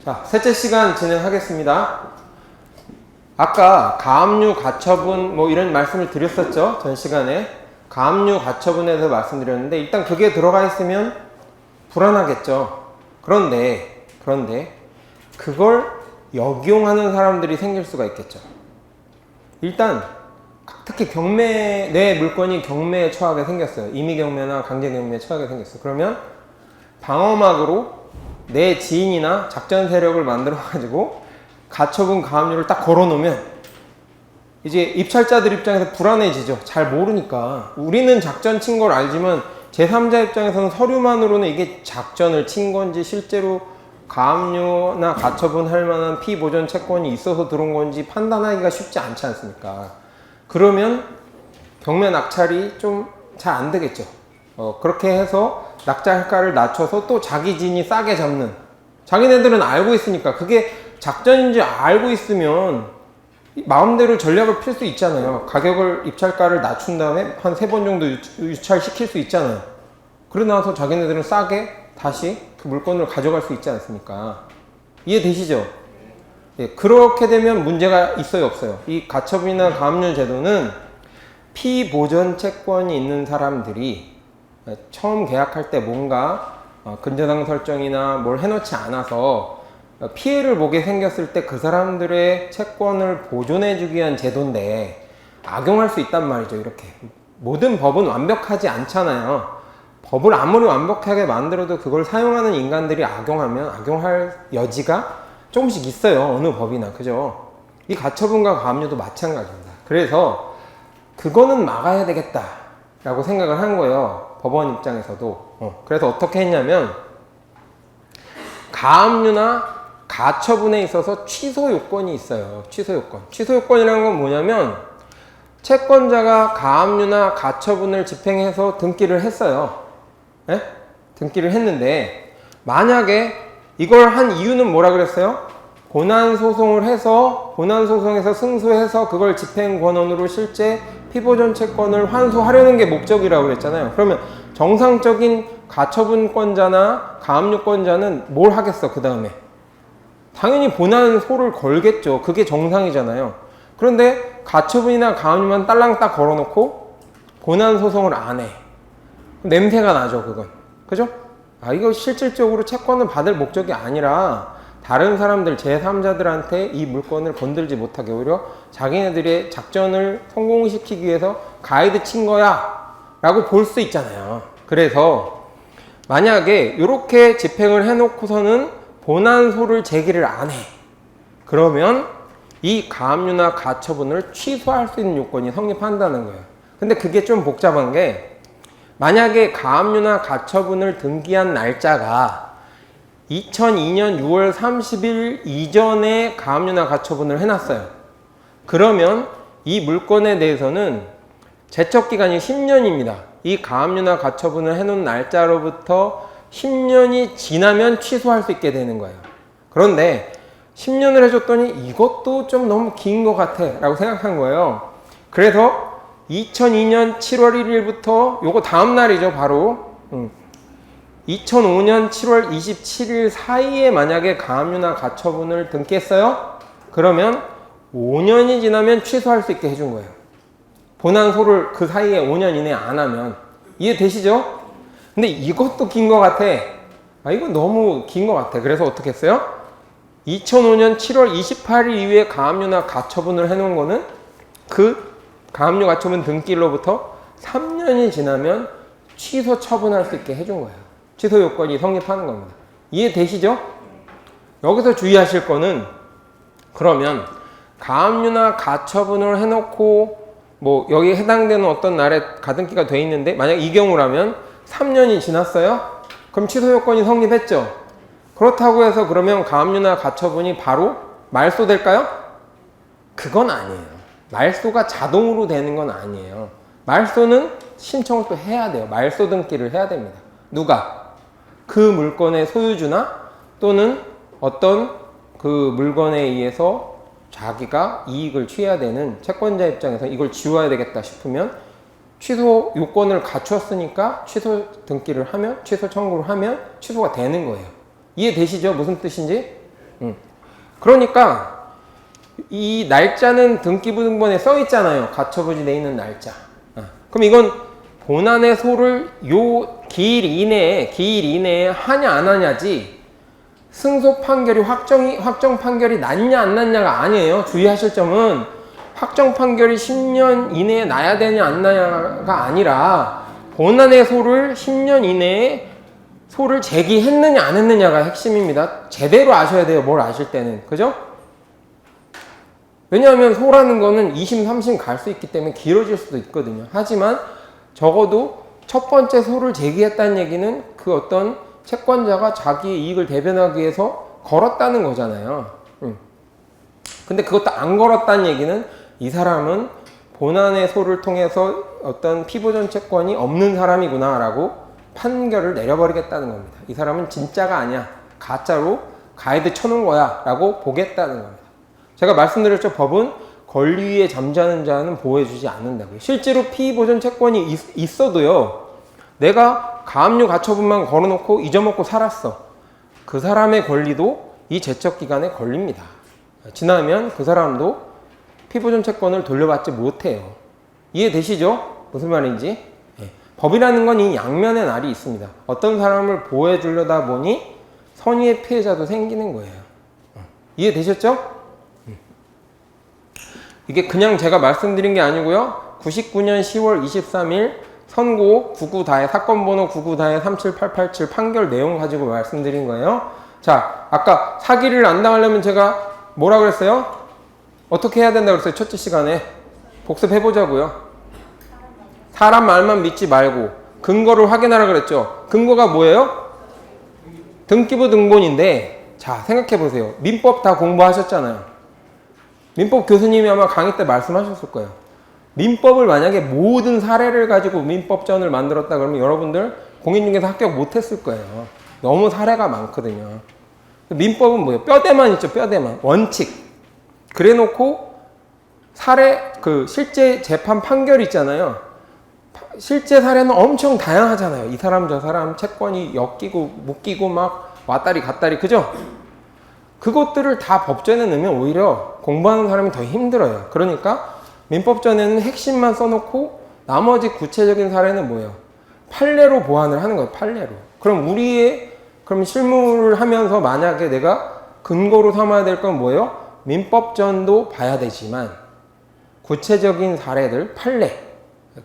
자, 셋째 시간 진행하겠습니다. 아까 가압류 가처분 뭐 이런 말씀을 드렸었죠. 전 시간에 가압류 가처분에 대해서 말씀드렸는데 일단 그게 들어가 있으면 불안하겠죠. 그런데 그걸 역용하는 사람들이 생길 수가 있겠죠. 일단 특히 내 물건이 경매에 처하게 생겼어요. 임의경매나 강제경매에 처하게 생겼어요. 그러면 방어막으로 내 지인이나 작전 세력을 만들어 가지고 가처분 가압류를 딱 걸어 놓으면 이제 입찰자들 입장에서 불안해지죠. 잘 모르니까. 우리는 작전 친 걸 알지만 제3자 입장에서는 서류만으로는 이게 작전을 친 건지 실제로 가압류나 가처분 할 만한 피보전 채권이 있어서 들어온 건지 판단하기가 쉽지 않지 않습니까? 그러면 경매 낙찰이 좀 잘 안 되겠죠. 그렇게 해서 낙찰가를 낮춰서 또 자기 진이 싸게 잡는, 자기네들은 알고 있으니까, 그게 작전인지 알고 있으면 마음대로 전략을 필 수 있잖아요. 가격을, 입찰가를 낮춘 다음에 한 3번 정도 유찰시킬 수 있잖아요. 그러고 나서 자기네들은 싸게 다시 그 물건을 가져갈 수 있지 않습니까? 이해되시죠? 예, 그렇게 되면 문제가 있어요, 없어요? 이 가처분이나 가압류 제도는 피보전 채권이 있는 사람들이 처음 계약할 때 뭔가 근저당 설정이나 뭘 해놓지 않아서 피해를 보게 생겼을 때 그 사람들의 채권을 보존해주기 위한 제도인데 악용할 수 있단 말이죠. 이렇게 모든 법은 완벽하지 않잖아요. 법을 아무리 완벽하게 만들어도 그걸 사용하는 인간들이 악용할 여지가 조금씩 있어요. 어느 법이나. 그죠? 이 가처분과 가압류도 마찬가지입니다. 그래서 그거는 막아야 되겠다 라고 생각을 한 거예요. 법원 입장에서도. 그래서 어떻게 했냐면 가압류나 가처분에 있어서 취소 요건이 있어요. 취소 요건. 취소 요건이라는 건 뭐냐면 채권자가 가압류나 가처분을 집행해서 등기를 했어요. 네? 등기를 했는데 만약에 이걸 한 이유는 뭐라 그랬어요? 고난소송을 해서 고난소송에서 승소해서 그걸 집행권원으로 실제 피보전 채권을 환수하려는 게 목적이라고 그랬잖아요. 그러면 정상적인 가처분권자나 가압류권자는 뭘 하겠어? 그 다음에 당연히 고난소를 걸겠죠. 그게 정상이잖아요. 그런데 가처분이나 가압류만 딸랑딱 걸어놓고 고난소송을 안 해. 냄새가 나죠, 그건. 그죠? 이거 실질적으로 채권을 받을 목적이 아니라 다른 사람들, 제3자들한테 이 물건을 건들지 못하게 오히려 자기네들의 작전을 성공시키기 위해서 가이드 친 거야 라고 볼 수 있잖아요. 그래서 만약에 이렇게 집행을 해놓고서는 본안소를 제기를 안 해. 그러면 이 가압류나 가처분을 취소할 수 있는 요건이 성립한다는 거예요. 근데 그게 좀 복잡한 게 만약에 가압류나 가처분을 등기한 날짜가 2002년 6월 30일 이전에 가압류나 가처분을 해놨어요. 그러면 이 물건에 대해서는 제척기간이 10년입니다. 이 가압류나 가처분을 해놓은 날짜로부터 10년이 지나면 취소할 수 있게 되는 거예요. 그런데 10년을 해줬더니 이것도 좀 너무 긴 것 같아 라고 생각한 거예요. 그래서 2002년 7월 1일부터 요거 다음 날이죠, 바로 2005년 7월 27일 사이에 만약에 가압류나 가처분을 등기했어요? 그러면 5년이 지나면 취소할 수 있게 해준 거예요. 본안소를 그 사이에 5년 이내에 안 하면. 이해되시죠? 근데 이것도 긴 것 같아. 이거 너무 긴 것 같아. 그래서 어떻게 했어요? 2005년 7월 28일 이후에 가압류나 가처분을 해놓은 거는 그 가압류 가처분 등기로부터 3년이 지나면 취소 처분할 수 있게 해준 거예요. 취소 요건이 성립하는 겁니다. 이해되시죠? 여기서 주의하실 거는 그러면 가압류나 가처분을 해놓고 뭐 여기에 해당되는 어떤 날에 가등기가 돼 있는데 만약 이 경우라면 3년이 지났어요? 그럼 취소 요건이 성립했죠? 그렇다고 해서 그러면 가압류나 가처분이 바로 말소될까요? 그건 아니에요. 말소가 자동으로 되는 건 아니에요. 말소는 신청을 또 해야 돼요. 말소 등기를 해야 됩니다. 누가? 그 물건의 소유주나 또는 어떤 그 물건에 의해서 자기가 이익을 취해야 되는 채권자 입장에서 이걸 지워야 되겠다 싶으면 취소 요건을 갖추었으니까 취소 등기를 하면, 취소 청구를 하면 취소가 되는 거예요. 이해되시죠? 무슨 뜻인지? 그러니까 이 날짜는 등기부 등본에 써 있잖아요. 가처분이 돼 있는 날짜. 그럼 이건 본안의 소를 요 기일 이내에 하냐 안 하냐지 승소 판결이 확정 판결이 났냐 안 났냐가 아니에요. 주의하실 점은 확정 판결이 10년 이내에 나야 되냐 안 나냐가 아니라 본안의 소를 10년 이내에 소를 제기했느냐 안 했느냐가 핵심입니다. 제대로 아셔야 돼요. 뭘 아실 때는. 그죠? 왜냐하면 소라는 거는 2심, 3심 갈 수 있기 때문에 길어질 수도 있거든요. 하지만 적어도 첫 번째 소를 제기했다는 얘기는 그 어떤 채권자가 자기의 이익을 대변하기 위해서 걸었다는 거잖아요. 근데 그것도 안 걸었다는 얘기는 이 사람은 본안의 소를 통해서 어떤 피보전 채권이 없는 사람이구나 라고 판결을 내려버리겠다는 겁니다. 이 사람은 진짜가 아니야. 가짜로 가이드 쳐놓은 거야 라고 보겠다는 겁니다. 제가 말씀드렸죠. 법은 권리위에 잠자는 자는 보호해주지 않는다고요. 실제로 피보전 채권이 있어도요. 내가 가압류 가처분만 걸어놓고 잊어먹고 살았어. 그 사람의 권리도 이 제척기간에 걸립니다. 지나면 그 사람도 피보전 채권을 돌려받지 못해요. 이해되시죠? 무슨 말인지? 법이라는 건 이 양면의 날이 있습니다. 어떤 사람을 보호해 주려다 보니 선의의 피해자도 생기는 거예요. 이해되셨죠? 이게 그냥 제가 말씀드린 게 아니고요. 99년 10월 23일 선고 99다해 사건 번호 99다해 37887 판결 내용 가지고 말씀드린 거예요. 자, 아까 사기를 안 당하려면 제가 뭐라 그랬어요? 어떻게 해야 된다고 그랬어요? 첫째 시간에 복습해 보자고요. 사람 말만 믿지 말고 근거를 확인하라 그랬죠. 근거가 뭐예요? 등기부 등본인데, 자 생각해 보세요. 민법 다 공부하셨잖아요. 민법 교수님이 아마 강의 때 말씀하셨을 거예요. 민법을 만약에 모든 사례를 가지고 민법전을 만들었다 그러면 여러분들 공인중개사 합격 못했을 거예요. 너무 사례가 많거든요. 민법은 뭐예요? 뼈대만 있죠. 뼈대만. 원칙. 그래 놓고 사례, 실제 재판 판결 있잖아요. 실제 사례는 엄청 다양하잖아요. 이 사람 저 사람 채권이 엮이고 묶이고 막 왔다리 갔다리. 그죠? 그것들을 다 법전에 넣으면 오히려 공부하는 사람이 더 힘들어요. 그러니까 민법전에는 핵심만 써놓고 나머지 구체적인 사례는 뭐예요? 판례로 보완을 하는 거예요. 판례로. 그럼 실무를 하면서 만약에 내가 근거로 삼아야 될 건 뭐예요? 민법전도 봐야 되지만 구체적인 사례들, 판례.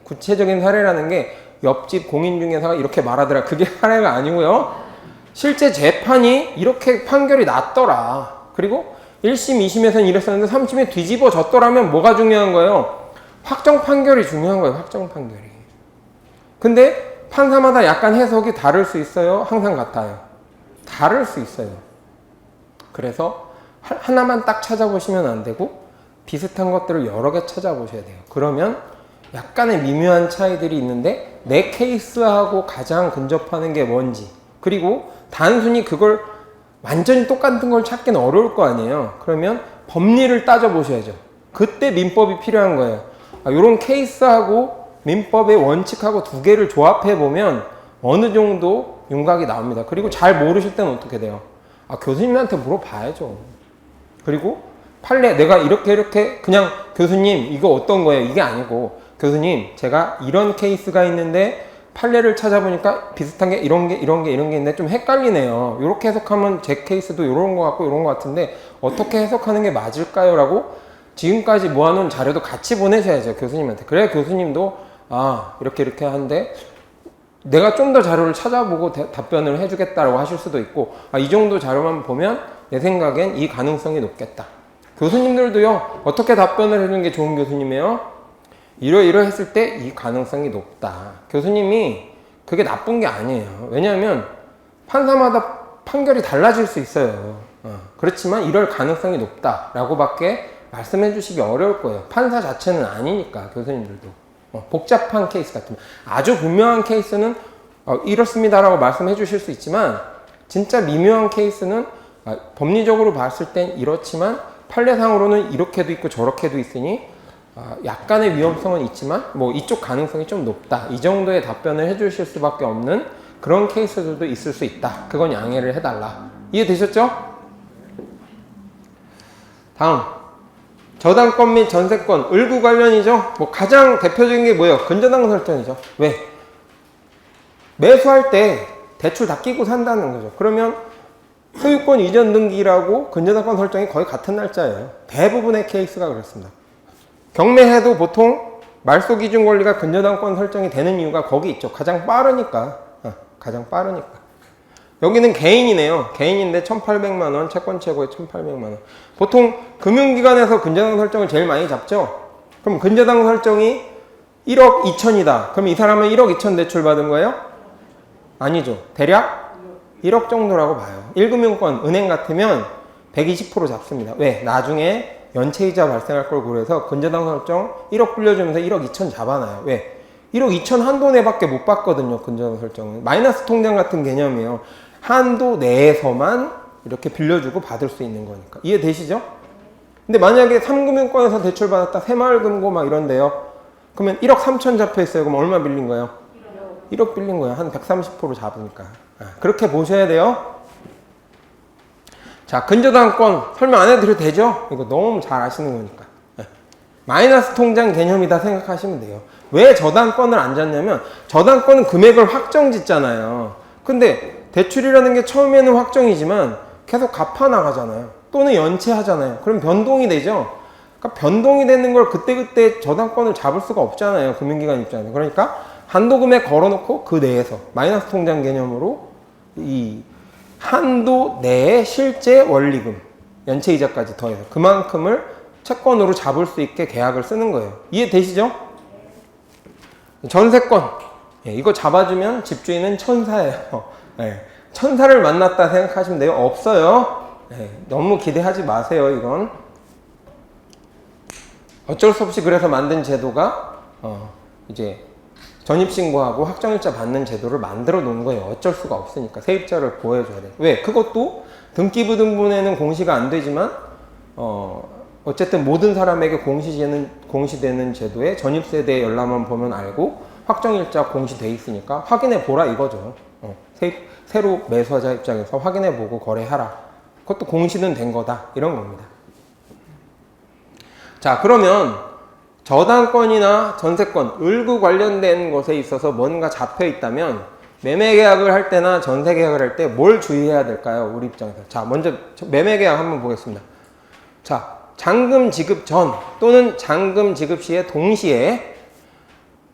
구체적인 사례라는 게 옆집 공인중개사가 이렇게 말하더라. 그게 사례가 아니고요. 실제 재판이 이렇게 판결이 났더라. 그리고 1심, 2심에서는 이랬었는데 3심에 뒤집어졌더라면 뭐가 중요한 거예요? 확정 판결이 중요한 거예요. 확정 판결이. 근데 판사마다 약간 해석이 다를 수 있어요? 항상 같아요? 다를 수 있어요. 그래서 하나만 딱 찾아보시면 안 되고 비슷한 것들을 여러 개 찾아보셔야 돼요. 그러면 약간의 미묘한 차이들이 있는데 내 케이스하고 가장 근접하는 게 뭔지, 그리고 단순히 그걸 완전히 똑같은 걸 찾기는 어려울 거 아니에요. 그러면 법리를 따져보셔야죠. 그때 민법이 필요한 거예요. 이런 케이스하고 민법의 원칙하고 두 개를 조합해보면 어느 정도 윤곽이 나옵니다. 그리고 잘 모르실 때는 어떻게 돼요? 교수님한테 물어봐야죠. 그리고 판례 내가 이렇게 그냥 교수님 이거 어떤 거예요? 이게 아니고 교수님 제가 이런 케이스가 있는데 판례를 찾아보니까 비슷한 게 이런 게 있는데 좀 헷갈리네요. 이렇게 해석하면 제 케이스도 이런 거 같고 이런 거 같은데 어떻게 해석하는 게 맞을까요? 라고 지금까지 모아놓은 자료도 같이 보내셔야죠. 교수님한테. 그래야 교수님도 이렇게 하는데 내가 좀 더 자료를 찾아보고 답변을 해주겠다라고 하실 수도 있고 이 정도 자료만 보면 내 생각엔 이 가능성이 높겠다. 교수님들도요. 어떻게 답변을 해주는 게 좋은 교수님이에요? 이러했을 때 이 가능성이 높다. 교수님이 그게 나쁜 게 아니에요. 왜냐하면 판사마다 판결이 달라질 수 있어요. 그렇지만 이럴 가능성이 높다라고 밖에 말씀해 주시기 어려울 거예요. 판사 자체는 아니니까 교수님들도. 복잡한 케이스 같으면 아주 분명한 케이스는 이렇습니다라고 말씀해 주실 수 있지만 진짜 미묘한 케이스는 법리적으로 봤을 땐 이렇지만 판례상으로는 이렇게도 있고 저렇게도 있으니 약간의 위험성은 있지만 이쪽 가능성이 좀 높다. 이 정도의 답변을 해주실 수밖에 없는 그런 케이스들도 있을 수 있다. 그건 양해를 해달라. 이해되셨죠? 다음 저당권 및 전세권 을구 관련이죠. 뭐 가장 대표적인 게 뭐예요? 근저당 설정이죠. 왜? 매수할 때 대출 다 끼고 산다는 거죠. 그러면 소유권 이전 등기라고 근저당권 설정이 거의 같은 날짜예요. 대부분의 케이스가 그렇습니다. 경매해도 보통 말소 기준 권리가 근저당권 설정이 되는 이유가 거기 있죠. 가장 빠르니까. 가장 빠르니까. 여기는 개인이네요. 개인인데 1,800만 원, 채권 최고에 1,800만 원. 보통 금융기관에서 근저당 설정을 제일 많이 잡죠. 그럼 근저당 설정이 1억 2천이다. 그럼 이 사람은 1억 2천 대출 받은 거예요? 아니죠. 대략 1억 정도라고 봐요. 1금융권, 은행 같으면 120% 잡습니다. 왜? 나중에 연체이자 발생할 걸 고려해서 근저당 설정 1억 불려주면서 1억 2천 잡아놔요. 왜? 1억 2천 한도 내밖에 못 받거든요. 근저당 설정은. 마이너스 통장 같은 개념이에요. 한도 내에서만 이렇게 빌려주고 받을 수 있는 거니까. 이해되시죠? 근데 만약에 3금융권에서 대출 받았다 새마을금고 막 이런데요. 그러면 1억 3천 잡혀 있어요. 그럼 얼마 빌린 거예요? 1억 빌린 거예요. 한 130% 잡으니까. 그렇게 보셔야 돼요. 자, 근저당권 설명 안 해드려도 되죠? 이거 너무 잘 아시는 거니까. 마이너스 통장 개념이다 생각하시면 돼요. 왜 저당권을 안 잡냐면 저당권은 금액을 확정 짓잖아요. 근데 대출이라는 게 처음에는 확정이지만 계속 갚아 나가잖아요. 또는 연체하잖아요. 그럼 변동이 되죠. 그러니까 변동이 되는 걸 그때그때 저당권을 잡을 수가 없잖아요. 금융기관 입장에서. 그러니까 한도 금액 걸어놓고 그 내에서 마이너스 통장 개념으로 이 한도 내에 실제 원리금, 연체이자까지 더해서 그만큼을 채권으로 잡을 수 있게 계약을 쓰는 거예요. 이해되시죠? 전세권. 이거 잡아주면 집주인은 천사예요. 천사를 만났다 생각하시면 돼요. 없어요. 너무 기대하지 마세요. 이건 어쩔 수 없이 그래서 만든 제도가 이제 전입신고하고 확정일자 받는 제도를 만들어 놓은 거예요. 어쩔 수가 없으니까 세입자를 보호해줘야 돼. 왜? 그것도 등기부등본에는 공시가 안 되지만 어쨌든 모든 사람에게 공시되는 제도에 전입세대 열람만 보면 알고 확정일자 공시돼 있으니까 확인해 보라 이거죠. 새로 매수하자 입장에서 확인해 보고 거래하라. 그것도 공시는 된 거다. 이런 겁니다. 자, 그러면 저당권이나 전세권, 을구 관련된 것에 있어서 뭔가 잡혀 있다면 매매계약을 할 때나 전세계약을 할 때 뭘 주의해야 될까요? 우리 입장에서. 자, 먼저 매매계약 한번 보겠습니다. 자, 잔금 지급 전 또는 잔금 지급 시에 동시에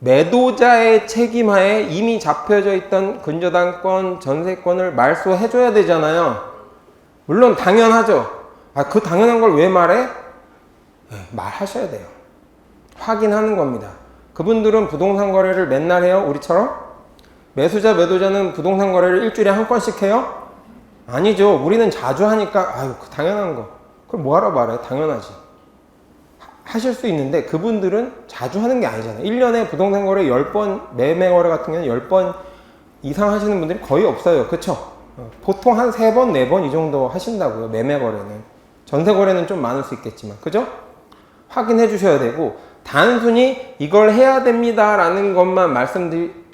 매도자의 책임하에 이미 잡혀져 있던 근저당권, 전세권을 말소해줘야 되잖아요. 물론 당연하죠. 그 당연한 걸 왜 말해? 말하셔야 돼요. 확인하는 겁니다. 그분들은 부동산 거래를 맨날 해요? 우리처럼? 매수자, 매도자는 부동산 거래를 일주일에 한 건씩 해요? 아니죠. 우리는 자주 하니까 당연한 거. 그걸 뭐하러 말해? 당연하지. 하실 수 있는데 그분들은 자주 하는 게 아니잖아요. 1년에 부동산 거래 10번, 매매 거래 같은 경우는 10번 이상 하시는 분들이 거의 없어요. 그쵸? 보통 한 3번, 4번 이 정도 하신다고요. 매매 거래는. 전세 거래는 좀 많을 수 있겠지만. 그죠? 확인해 주셔야 되고 단순히 이걸 해야 됩니다 라는 것만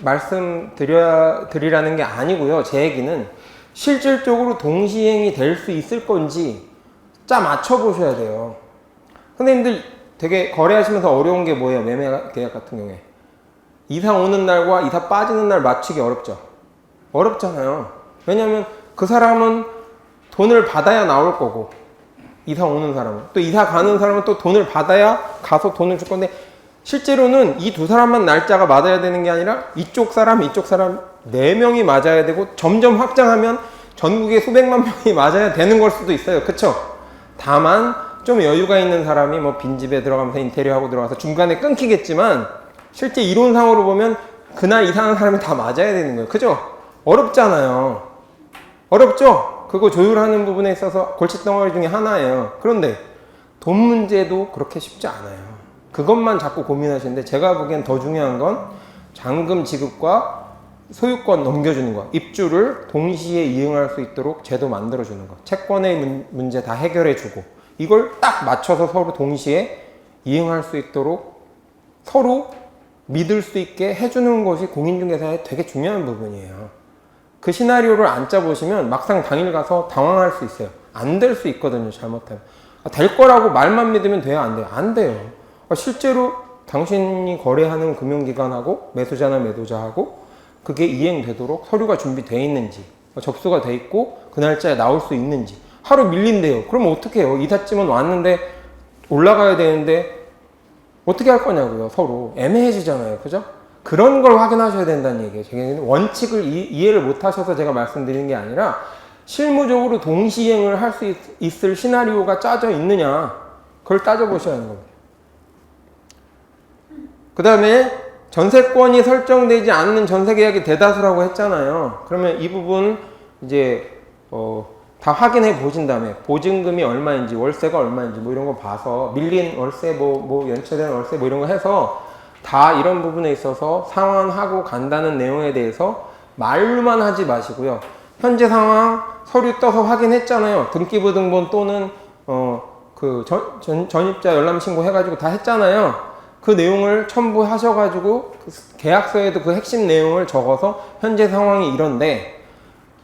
말씀드리라는 게 아니고요. 제 얘기는 실질적으로 동시행이 될 수 있을 건지 짜 맞춰 보셔야 돼요. 선생님들 되게 거래하시면서 어려운 게 뭐예요? 매매 계약 같은 경우에 이사 오는 날과 이사 빠지는 날 맞추기 어렵죠. 어렵잖아요. 왜냐면 그 사람은 돈을 받아야 나올 거고 이사 오는 사람은 또 이사 가는 사람은 또 돈을 받아야 가서 돈을 줄 건데 실제로는 이 두 사람만 날짜가 맞아야 되는 게 아니라 이쪽 사람 4명이 맞아야 되고 점점 확장하면 전국에 수백만 명이 맞아야 되는 걸 수도 있어요. 그쵸? 다만 좀 여유가 있는 사람이 뭐 빈집에 들어가면서 인테리어 하고 들어가서 중간에 끊기겠지만 실제 이론상으로 보면 그날 이사하는 사람이 다 맞아야 되는 거예요. 그죠? 어렵잖아요. 어렵죠? 그거 조율하는 부분에 있어서 골칫덩어리 중에 하나예요. 그런데 돈 문제도 그렇게 쉽지 않아요. 그것만 자꾸 고민하시는데 제가 보기엔 더 중요한 건 잔금 지급과 소유권 넘겨주는 거, 입주를 동시에 이행할 수 있도록 제도 만들어주는 거, 채권의 문제 다 해결해주고 이걸 딱 맞춰서 서로 동시에 이행할 수 있도록 서로 믿을 수 있게 해주는 것이 공인중개사의 되게 중요한 부분이에요. 그 시나리오를 안 짜보시면 막상 당일 가서 당황할 수 있어요. 안 될 수 있거든요. 잘못하면. 될 거라고 말만 믿으면 돼요? 안 돼요? 안 돼요. 실제로 당신이 거래하는 금융기관하고 매수자나 매도자하고 그게 이행되도록 서류가 준비되어 있는지, 접수가 돼 있고 그 날짜에 나올 수 있는지. 하루 밀린대요. 그러면 어떻게 해요? 이삿짐은 왔는데 올라가야 되는데 어떻게 할 거냐고요. 서로 애매해지잖아요. 그죠? 그런 걸 확인하셔야 된다는 얘기예요. 제가 원칙을 이해를 못 하셔서 제가 말씀드리는 게 아니라 실무적으로 동시행을 할 수 있을 시나리오가 짜져 있느냐, 그걸 따져보셔야 하는 겁니다. 그 다음에 전세권이 설정되지 않는 전세계약이 대다수라고 했잖아요. 그러면 이 부분 이제 다 확인해 보신 다음에 보증금이 얼마인지 월세가 얼마인지 뭐 이런 거 봐서 밀린 월세 뭐 연체된 월세 뭐 이런 거 해서 다 이런 부분에 있어서 상환하고 간다는 내용에 대해서 말로만 하지 마시고요. 현재 상황 서류 떠서 확인했잖아요. 등기부등본 또는 전입자 열람 신고 해가지고 다 했잖아요. 그 내용을 첨부하셔가지고 계약서에도 그 핵심 내용을 적어서 현재 상황이 이런데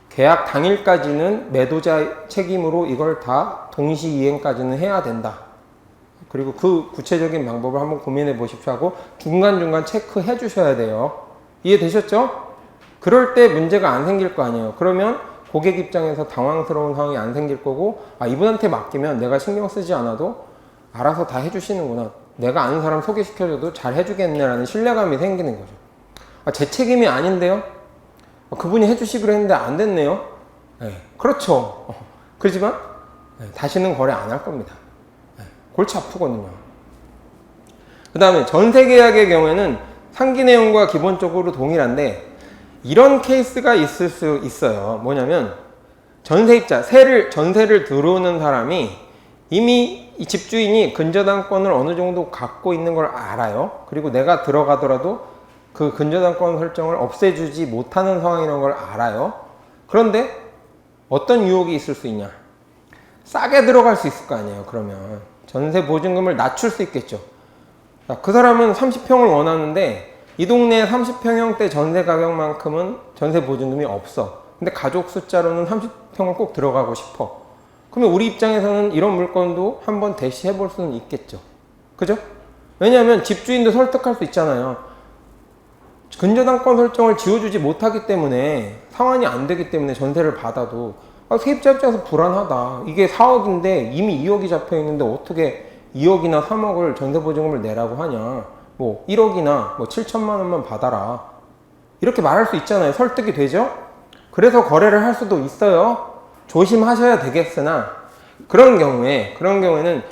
계약 당일까지는 매도자 책임으로 이걸 다 동시 이행까지는 해야 된다. 그리고 그 구체적인 방법을 한번 고민해 보십시오 하고 중간중간 체크해 주셔야 돼요. 이해되셨죠? 그럴 때 문제가 안 생길 거 아니에요. 그러면 고객 입장에서 당황스러운 상황이 안 생길 거고, 이분한테 맡기면 내가 신경 쓰지 않아도 알아서 다 해주시는구나. 내가 아는 사람 소개시켜줘도 잘 해주겠네라는 신뢰감이 생기는 거죠. 제 책임이 아닌데요? 그분이 해주시기로 했는데 안 됐네요? 네, 그렇죠. 그렇지만 다시는 거래 안 할 겁니다. 골치 아프거든요. 그 다음에 전세계약의 경우에는 상기 내용과 기본적으로 동일한데 이런 케이스가 있을 수 있어요. 뭐냐면 전세입자, 전세를 들어오는 사람이 이미 이 집주인이 근저당권을 어느 정도 갖고 있는 걸 알아요. 그리고 내가 들어가더라도 그 근저당권 설정을 없애주지 못하는 상황이라는 걸 알아요. 그런데 어떤 유혹이 있을 수 있냐? 싸게 들어갈 수 있을 거 아니에요. 그러면 전세 보증금을 낮출 수 있겠죠. 그 사람은 30평을 원하는데 이 동네에 30평형대 전세 가격만큼은 전세 보증금이 없어. 근데 가족 숫자로는 30평을 꼭 들어가고 싶어. 그러면 우리 입장에서는 이런 물건도 한번 대시해 볼 수는 있겠죠. 그죠? 왜냐하면 집주인도 설득할 수 있잖아요. 근저당권 설정을 지어주지 못하기 때문에 상환이 안 되기 때문에 전세를 받아도 세입자 입장에서 불안하다. 이게 4억인데 이미 2억이 잡혀 있는데 어떻게 2억이나 3억을 전세보증금을 내라고 하냐. 뭐 1억이나 뭐 7천만 원만 받아라. 이렇게 말할 수 있잖아요. 설득이 되죠? 그래서 거래를 할 수도 있어요. 조심하셔야 되겠으나 그런 경우에는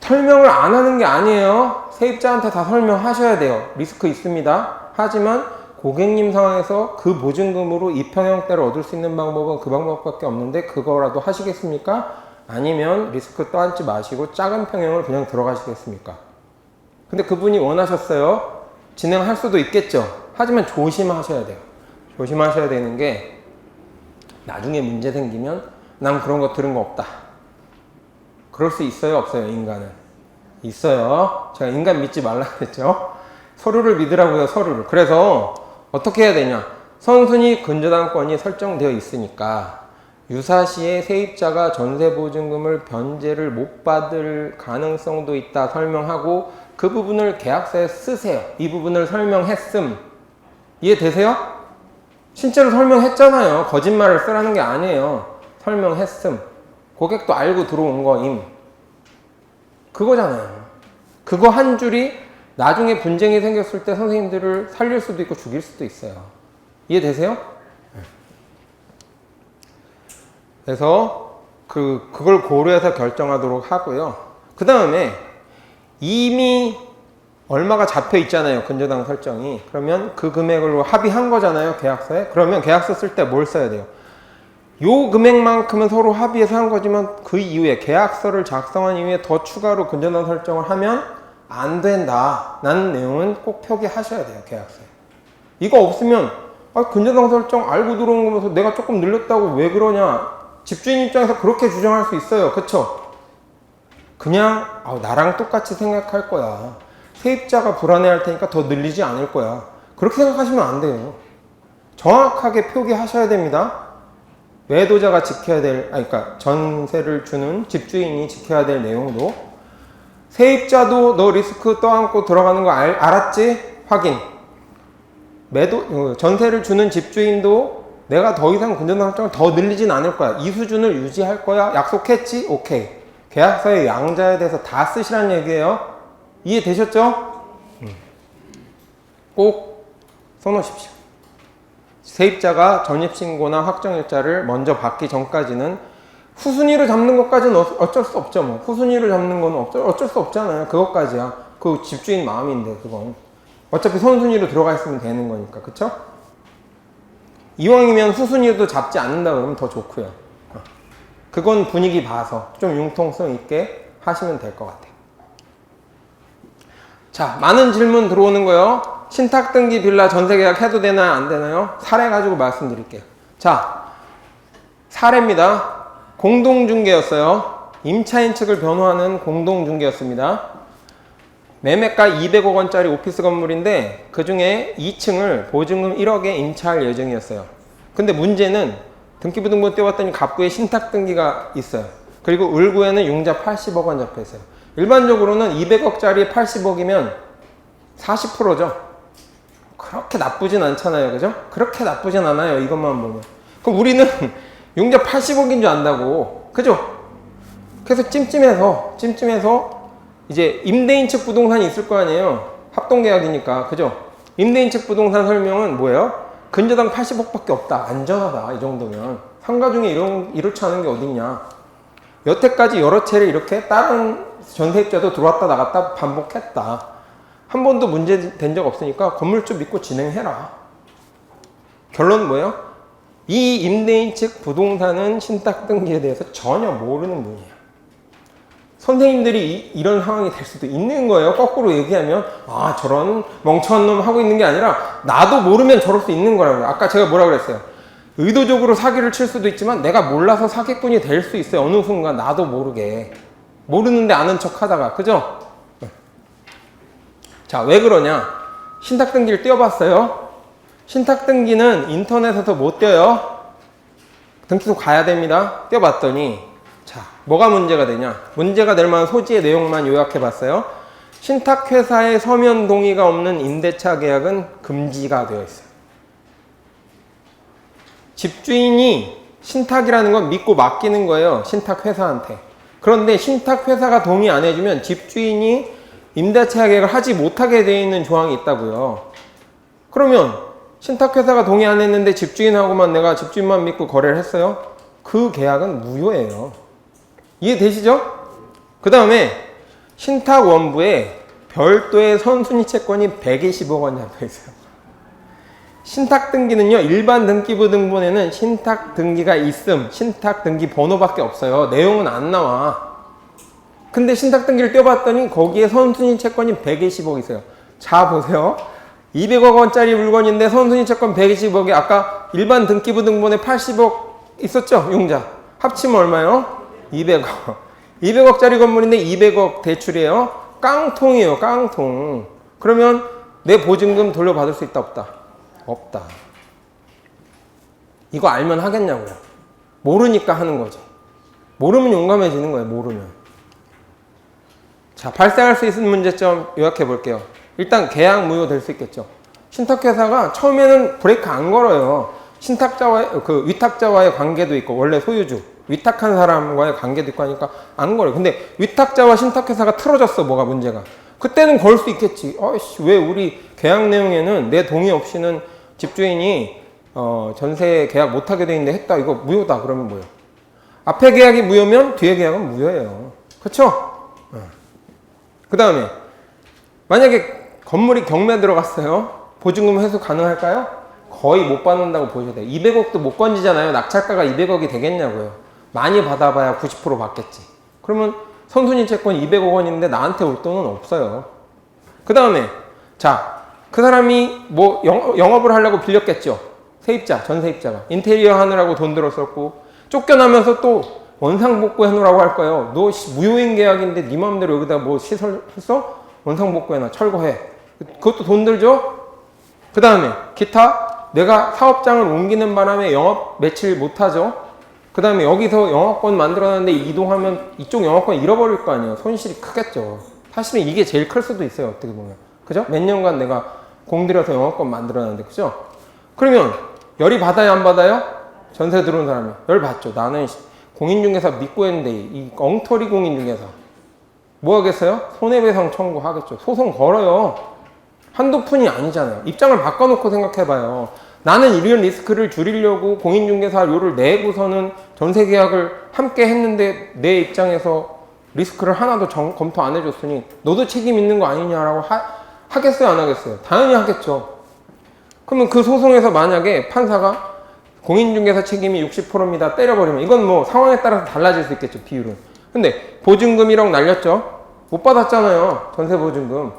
설명을 안 하는 게 아니에요. 세입자한테 다 설명하셔야 돼요. 리스크 있습니다. 하지만 고객님 상황에서 그 보증금으로 2평형대를 얻을 수 있는 방법은 그 방법밖에 없는데 그거라도 하시겠습니까? 아니면 리스크 떠안지 마시고 작은 평형을 그냥 들어가시겠습니까? 근데 그분이 원하셨어요. 진행할 수도 있겠죠. 하지만 조심하셔야 돼요. 조심하셔야 되는 게 나중에 문제 생기면 난 그런 거 들은 거 없다. 그럴 수 있어요? 없어요? 인간은? 있어요. 제가 인간 믿지 말라 그랬죠? 서류를 믿으라고요. 서류를. 그래서 어떻게 해야 되냐? 선순위 근저당권이 설정되어 있으니까 유사시에 세입자가 전세보증금을 변제를 못 받을 가능성도 있다 설명하고 그 부분을 계약서에 쓰세요. 이 부분을 설명했음. 이해되세요? 실제로 설명했잖아요. 거짓말을 쓰라는 게 아니에요. 설명했음. 고객도 알고 들어온 거임. 그거잖아요. 그거 한 줄이 나중에 분쟁이 생겼을 때 선생님들을 살릴 수도 있고 죽일 수도 있어요. 이해되세요? 그래서 그걸 고려해서 결정하도록 하고요. 그 다음에 이미 얼마가 잡혀 있잖아요. 근저당 설정이. 그러면 그 금액으로 합의한 거잖아요. 계약서에. 그러면 계약서 쓸 때 뭘 써야 돼요? 요 금액만큼은 서로 합의해서 한 거지만 그 이후에 계약서를 작성한 이후에 더 추가로 근저당 설정을 하면 안 된다 라는 내용은 꼭 표기하셔야 돼요. 계약서에. 이거 없으면 근저당 설정 알고 들어온 거면서 내가 조금 늘렸다고 왜 그러냐. 집주인 입장에서 그렇게 주장할 수 있어요. 그쵸? 그냥 나랑 똑같이 생각할 거야. 세입자가 불안해할 테니까 더 늘리지 않을 거야. 그렇게 생각하시면 안 돼요. 정확하게 표기하셔야 됩니다. 매도자가 지켜야 될, 그러니까 전세를 주는 집주인이 지켜야 될 내용도 세입자도 너 리스크 떠안고 들어가는 거 알았지? 확인. 전세를 주는 집주인도 내가 더 이상 금전당 설정을 더 늘리진 않을 거야. 이 수준을 유지할 거야. 약속했지? 오케이. 계약서의 양자에 대해서 다 쓰시라는 얘기예요. 이해되셨죠? 꼭 써놓으십시오. 세입자가 전입신고나 확정일자를 먼저 받기 전까지는 후순위로 잡는 것까지는 어쩔 수 없죠. 뭐 후순위로 잡는 건 어쩔 수 없잖아요. 그것까지야. 그 집주인 마음인데 그건 어차피 선순위로 들어가 있으면 되는 거니까. 그쵸? 이왕이면 후순위도 잡지 않는다 그러면 더 좋고요. 그건 분위기 봐서 좀 융통성 있게 하시면 될 것 같아요. 자, 많은 질문 들어오는 거요. 신탁등기 빌라 전세계약 해도 되나요? 안 되나요? 사례 가지고 말씀드릴게요. 자, 사례입니다. 공동중개였어요. 임차인 측을 변호하는 공동중개였습니다. 매매가 200억 원짜리 오피스 건물인데 그 중에 2층을 보증금 1억에 임차할 예정이었어요. 근데 문제는 등기부등본 떼봤더니 갑구에 신탁등기가 있어요. 그리고 을구에는 융자 80억 원 잡혀있어요. 일반적으로는 200억짜리 80억이면 40%죠. 그렇게 나쁘진 않잖아요. 그죠? 그렇게 나쁘진 않아요. 이것만 보면. 그럼 우리는 융자 80억인 줄 안다고. 그죠? 그래서 찜찜해서 이제 임대인 측 부동산이 있을 거 아니에요. 합동계약이니까. 그죠? 임대인 측 부동산 설명은 뭐예요? 근저당 80억밖에 없다. 안전하다. 이 정도면. 상가 중에 이렇지 않은 게 어딨냐. 여태까지 여러 차례 이렇게 다른 전세입자도 들어왔다 나갔다 반복했다. 한 번도 문제 된 적 없으니까 건물주 믿고 진행해라. 결론은 뭐예요? 이 임대인 측 부동산은 신탁등기에 대해서 전혀 모르는 분이에요. 선생님들이 이런 상황이 될 수도 있는 거예요. 거꾸로 얘기하면 저런 멍청한 놈 하고 있는 게 아니라 나도 모르면 저럴 수 있는 거라고요. 아까 제가 뭐라고 그랬어요? 의도적으로 사기를 칠 수도 있지만 내가 몰라서 사기꾼이 될 수 있어요. 어느 순간 나도 모르게. 모르는데 아는 척 하다가. 그죠? 자, 왜 그러냐? 신탁등기를 띄워봤어요. 신탁등기는 인터넷에서 못 띄어요. 등기소 가야 됩니다. 띄워봤더니 자, 뭐가 문제가 되냐? 문제가 될 만한 소지의 내용만 요약해봤어요. 신탁회사의 서면 동의가 없는 임대차 계약은 금지가 되어 있어요. 집주인이 신탁이라는 건 믿고 맡기는 거예요. 신탁회사한테. 그런데 신탁회사가 동의 안 해주면 집주인이 임대차 계약을 하지 못하게 되어 있는 조항이 있다고요. 그러면 신탁회사가 동의 안 했는데 집주인하고만 내가 집주인만 믿고 거래를 했어요? 그 계약은 무효예요. 이해되시죠? 그 다음에 신탁원부에 별도의 선순위 채권이 120억 원 잡혀있어요. 신탁등기는요, 일반 등기부 등본에는 신탁등기가 있음, 신탁등기 번호밖에 없어요. 내용은 안 나와. 근데 신탁등기를 떼어봤더니 거기에 선순위 채권이 120억 있어요. 자, 보세요. 200억 원짜리 물건인데 선순위 채권 120억에 아까 일반 등기부 등본에 80억 있었죠? 융자. 합치면 얼마예요? 200억. 200억짜리 건물인데 200억 대출이에요. 깡통이에요. 깡통. 그러면 내 보증금 돌려받을 수 있다 없다? 없다. 이거 알면 하겠냐고요. 모르니까 하는 거지. 모르면 용감해지는 거예요. 모르면. 자, 발생할 수 있는 문제점 요약해 볼게요. 일단 계약 무효될 수 있겠죠. 신탁회사가 처음에는 브레이크 안 걸어요. 신탁자와의 위탁자와의 관계도 있고 원래 소유주 위탁한 사람과의 관계도 있고 하니까 안 걸어요. 근데 위탁자와 신탁회사가 틀어졌어. 뭐가 문제가. 그때는 걸 수 있겠지. 왜 우리 계약 내용에는 내 동의 없이는 집주인이 전세 계약 못하게 돼 있는데 했다. 이거 무효다. 그러면 뭐예요? 앞에 계약이 무효면 뒤에 계약은 무효예요. 그렇죠? 그 다음에 만약에 건물이 경매 들어갔어요. 보증금 회수 가능할까요? 거의 못 받는다고 보셔야 돼요. 200억도 못 건지잖아요. 낙찰가가 200억이 되겠냐고요. 많이 받아봐야 90% 받겠지. 그러면 선순위 채권 200억 원인데 나한테 올 돈은 없어요. 그 다음에 자, 그 사람이 뭐 영업을 하려고 빌렸겠죠. 세입자, 전세입자가 인테리어 하느라고 돈 들었었고 쫓겨나면서 또 원상복구 해놓으라고 할 거예요. 너 무효인 계약인데 네 마음대로 여기다 뭐 시설 했어? 원상복구해놔. 철거해. 그것도 돈 들죠? 그 다음에 기타 내가 사업장을 옮기는 바람에 영업 매출 못하죠? 그 다음에 여기서 영화권 만들어놨는데 이동하면 이쪽 영화권 잃어버릴 거 아니에요. 손실이 크겠죠. 사실은 이게 제일 클 수도 있어요. 어떻게 보면. 그죠? 몇 년간 내가 공들여서 영화권 만들어놨는데, 그죠? 그러면 열이 받아요, 안 받아요? 전세 들어온 사람이. 열 받죠. 나는 공인중개사 믿고 했는데, 이 엉터리 공인중개사. 뭐 하겠어요? 손해배상 청구하겠죠. 소송 걸어요. 한두 푼이 아니잖아요. 입장을 바꿔놓고 생각해봐요. 나는 이런 리스크를 줄이려고 공인중개사료를 내고서는 전세계약을 함께 했는데 내 입장에서 리스크를 하나도 검토 안 해줬으니 너도 책임 있는 거 아니냐라고 하겠어요, 안 하겠어요? 당연히 하겠죠. 그러면 그 소송에서 만약에 판사가 공인중개사 책임이 60%입니다 때려버리면 이건 뭐 상황에 따라서 달라질 수 있겠죠, 비율은. 근데 보증금 1억 날렸죠? 못 받았잖아요, 전세보증금.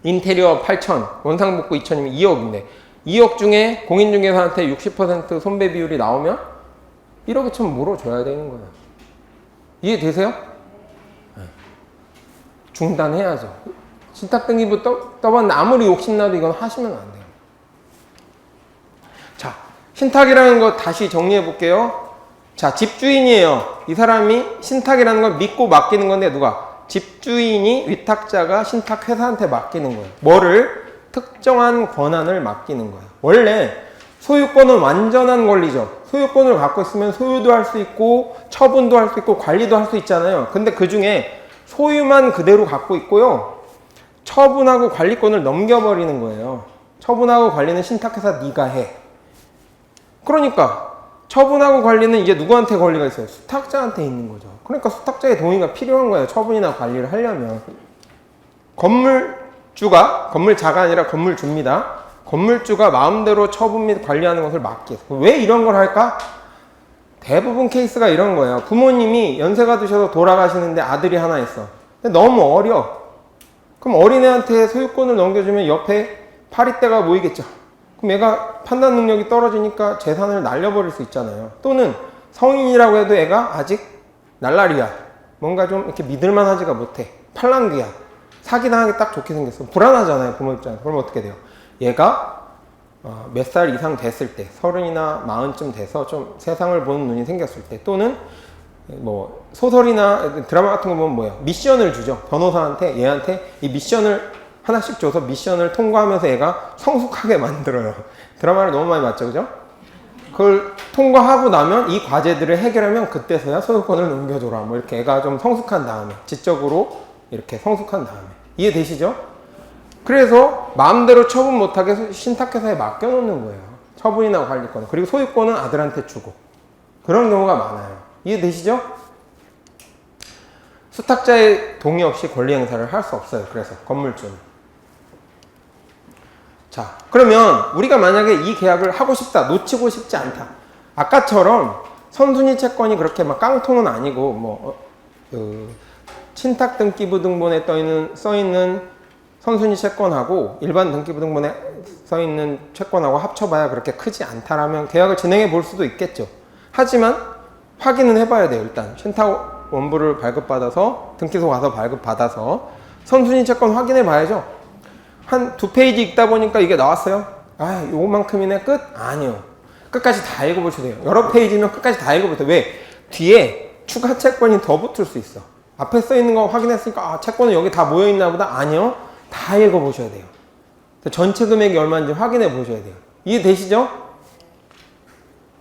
인테리어 8천, 원상복구 2천이면 2억인데 2억 중에 공인중개사한테 60% 손배 비율이 나오면 1억 2천 물어줘야 되는 거예요. 이해되세요? 네. 중단해야죠. 신탁등기부 떠봤는데 아무리 욕심나도 이건 하시면 안 돼요. 자, 신탁이라는 거 다시 정리해 볼게요. 자, 집주인이에요. 이 사람이 신탁이라는 걸 믿고 맡기는 건데 누가? 집주인이 위탁자가 신탁회사한테 맡기는 거예요. 뭐를? 특정한 권한을 맡기는 거예요. 원래 소유권은 완전한 권리죠. 소유권을 갖고 있으면 소유도 할 수 있고 처분도 할 수 있고 관리도 할 수 있잖아요. 근데 그 중에 소유만 그대로 갖고 있고요. 처분하고 관리권을 넘겨버리는 거예요. 처분하고 관리는 신탁회사 네가 해. 그러니까 처분하고 관리는 이제 누구한테 권리가 있어요? 수탁자한테 있는 거죠. 그러니까 수탁자의 동의가 필요한 거예요. 처분이나 관리를 하려면. 건물자가 아니라 건물주입니다. 건물주가 마음대로 처분 및 관리하는 것을 맡게. 왜 이런 걸 할까? 대부분 케이스가 이런 거예요. 부모님이 연세가 드셔서 돌아가시는데 아들이 하나 있어. 근데 너무 어려. 그럼 어린애한테 소유권을 넘겨주면 옆에 파리떼가 모이겠죠. 그럼 얘가 판단 능력이 떨어지니까 재산을 날려버릴 수 있잖아요. 또는 성인이라고 해도 애가 아직 날라리야. 뭔가 좀 이렇게 믿을만 하지가 못해. 팔랑귀야. 사기당하기 딱 좋게 생겼어. 불안하잖아요, 부모 입장에서. 그럼 어떻게 돼요? 얘가 몇 살 이상 됐을 때, 30이나 40쯤 돼서 좀 세상을 보는 눈이 생겼을 때, 또는 뭐 소설이나 드라마 같은 거 보면 뭐예요? 미션을 주죠. 변호사한테, 얘한테 이 미션을 하나씩 줘서 미션을 통과하면서 얘가 성숙하게 만들어요. 드라마를 너무 많이 봤죠, 그죠? 그걸 통과하고 나면 이 과제들을 해결하면 그때서야 소유권을 넘겨줘라. 뭐 이렇게 애가 좀 성숙한 다음에, 지적으로 이렇게 성숙한 다음에. 이해되시죠? 그래서 마음대로 처분 못하게 신탁회사에 맡겨놓는 거예요. 처분이나 관리권. 그리고 소유권은 아들한테 주고. 그런 경우가 많아요. 이해되시죠? 수탁자의 동의 없이 권리 행사를 할 수 없어요. 그래서 건물주는. 자, 그러면 우리가 만약에 이 계약을 하고 싶다, 놓치고 싶지 않다. 아까처럼 선순위 채권이 그렇게 막 깡통은 아니고 신탁등기부등본에 써있는 선순위 채권하고 일반 등기부등본에 써있는 채권하고 합쳐봐야 그렇게 크지 않다라면 계약을 진행해 볼 수도 있겠죠. 하지만 확인은 해봐야 돼요. 일단 신탁 원부를 발급받아서 등기소 가서 발급받아서 선순위 채권 확인해 봐야죠. 한 2페이지 읽다 보니까 이게 나왔어요. 아, 요만큼이네 끝? 아니요. 끝까지 다 읽어보셔야 돼요. 여러 페이지면 끝까지 다 읽어보세요. 왜? 뒤에 추가 채권이 더 붙을 수 있어. 앞에 써있는 거 확인했으니까 채권은 여기 다 모여있나 보다. 아니요. 다 읽어보셔야 돼요. 전체 금액이 얼마인지 확인해 보셔야 돼요. 이해되시죠?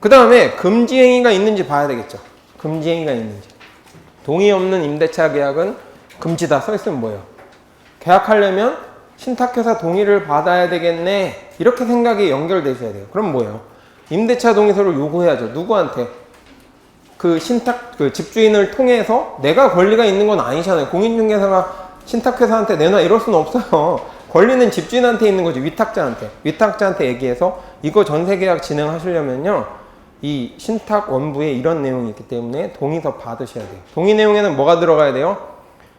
그 다음에 금지행위가 있는지 봐야 되겠죠. 금지행위가 있는지. 동의 없는 임대차 계약은 금지다 써있으면 뭐예요? 계약하려면 신탁회사 동의를 받아야 되겠네. 이렇게 생각이 연결되셔야 돼요. 그럼 뭐예요? 임대차 동의서를 요구해야죠. 누구한테? 그 집주인을 통해서 내가 권리가 있는 건 아니잖아요. 공인중개사가 신탁회사한테 내놔 이럴 수는 없어요. 권리는 집주인한테 있는 거지. 위탁자한테 얘기해서 이거 전세계약 진행하시려면요, 이 신탁 원부에 이런 내용이 있기 때문에 동의서 받으셔야 돼요. 동의 내용에는 뭐가 들어가야 돼요?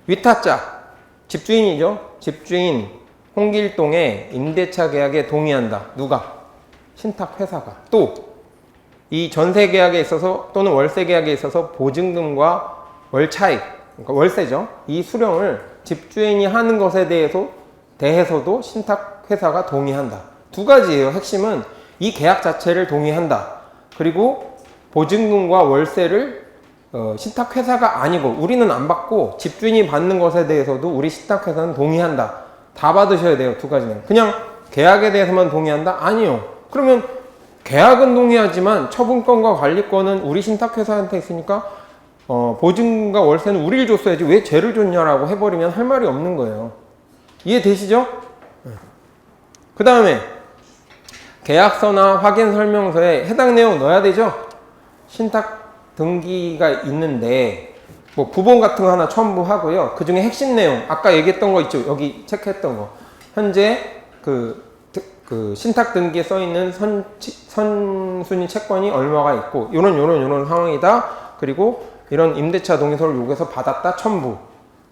위탁자, 집주인이죠. 집주인 홍길동의 임대차 계약에 동의한다. 누가? 신탁회사가. 또 이 전세계약에 있어서 또는 월세계약에 있어서 보증금과 월차익, 그러니까 월세죠. 이 수령을 집주인이 하는 것에 대해서도 신탁회사가 동의한다. 두 가지예요. 핵심은 이 계약 자체를 동의한다. 그리고 보증금과 월세를 신탁회사가 아니고 우리는 안 받고 집주인이 받는 것에 대해서도 우리 신탁회사는 동의한다. 다 받으셔야 돼요. 두 가지는. 그냥 계약에 대해서만 동의한다? 아니요. 그러면 계약은 동의하지만 처분권과 관리권은 우리 신탁회사한테 있으니까 보증금과 월세는 우리를 줬어야지 왜 쟤를 줬냐라고 해버리면 할 말이 없는 거예요. 이해되시죠? 그 다음에 계약서나 확인 설명서에 해당 내용 넣어야 되죠? 신탁 등기가 있는데 뭐 부본 같은 거 하나 첨부하고요. 그 중에 핵심 내용 아까 얘기했던 거 있죠? 여기 체크했던 거 현재 그 신탁 등기에 써 있는 선순위 채권이 얼마가 있고 요런 상황이다. 그리고 이런 임대차 동의서를 요구해서 받았다. 첨부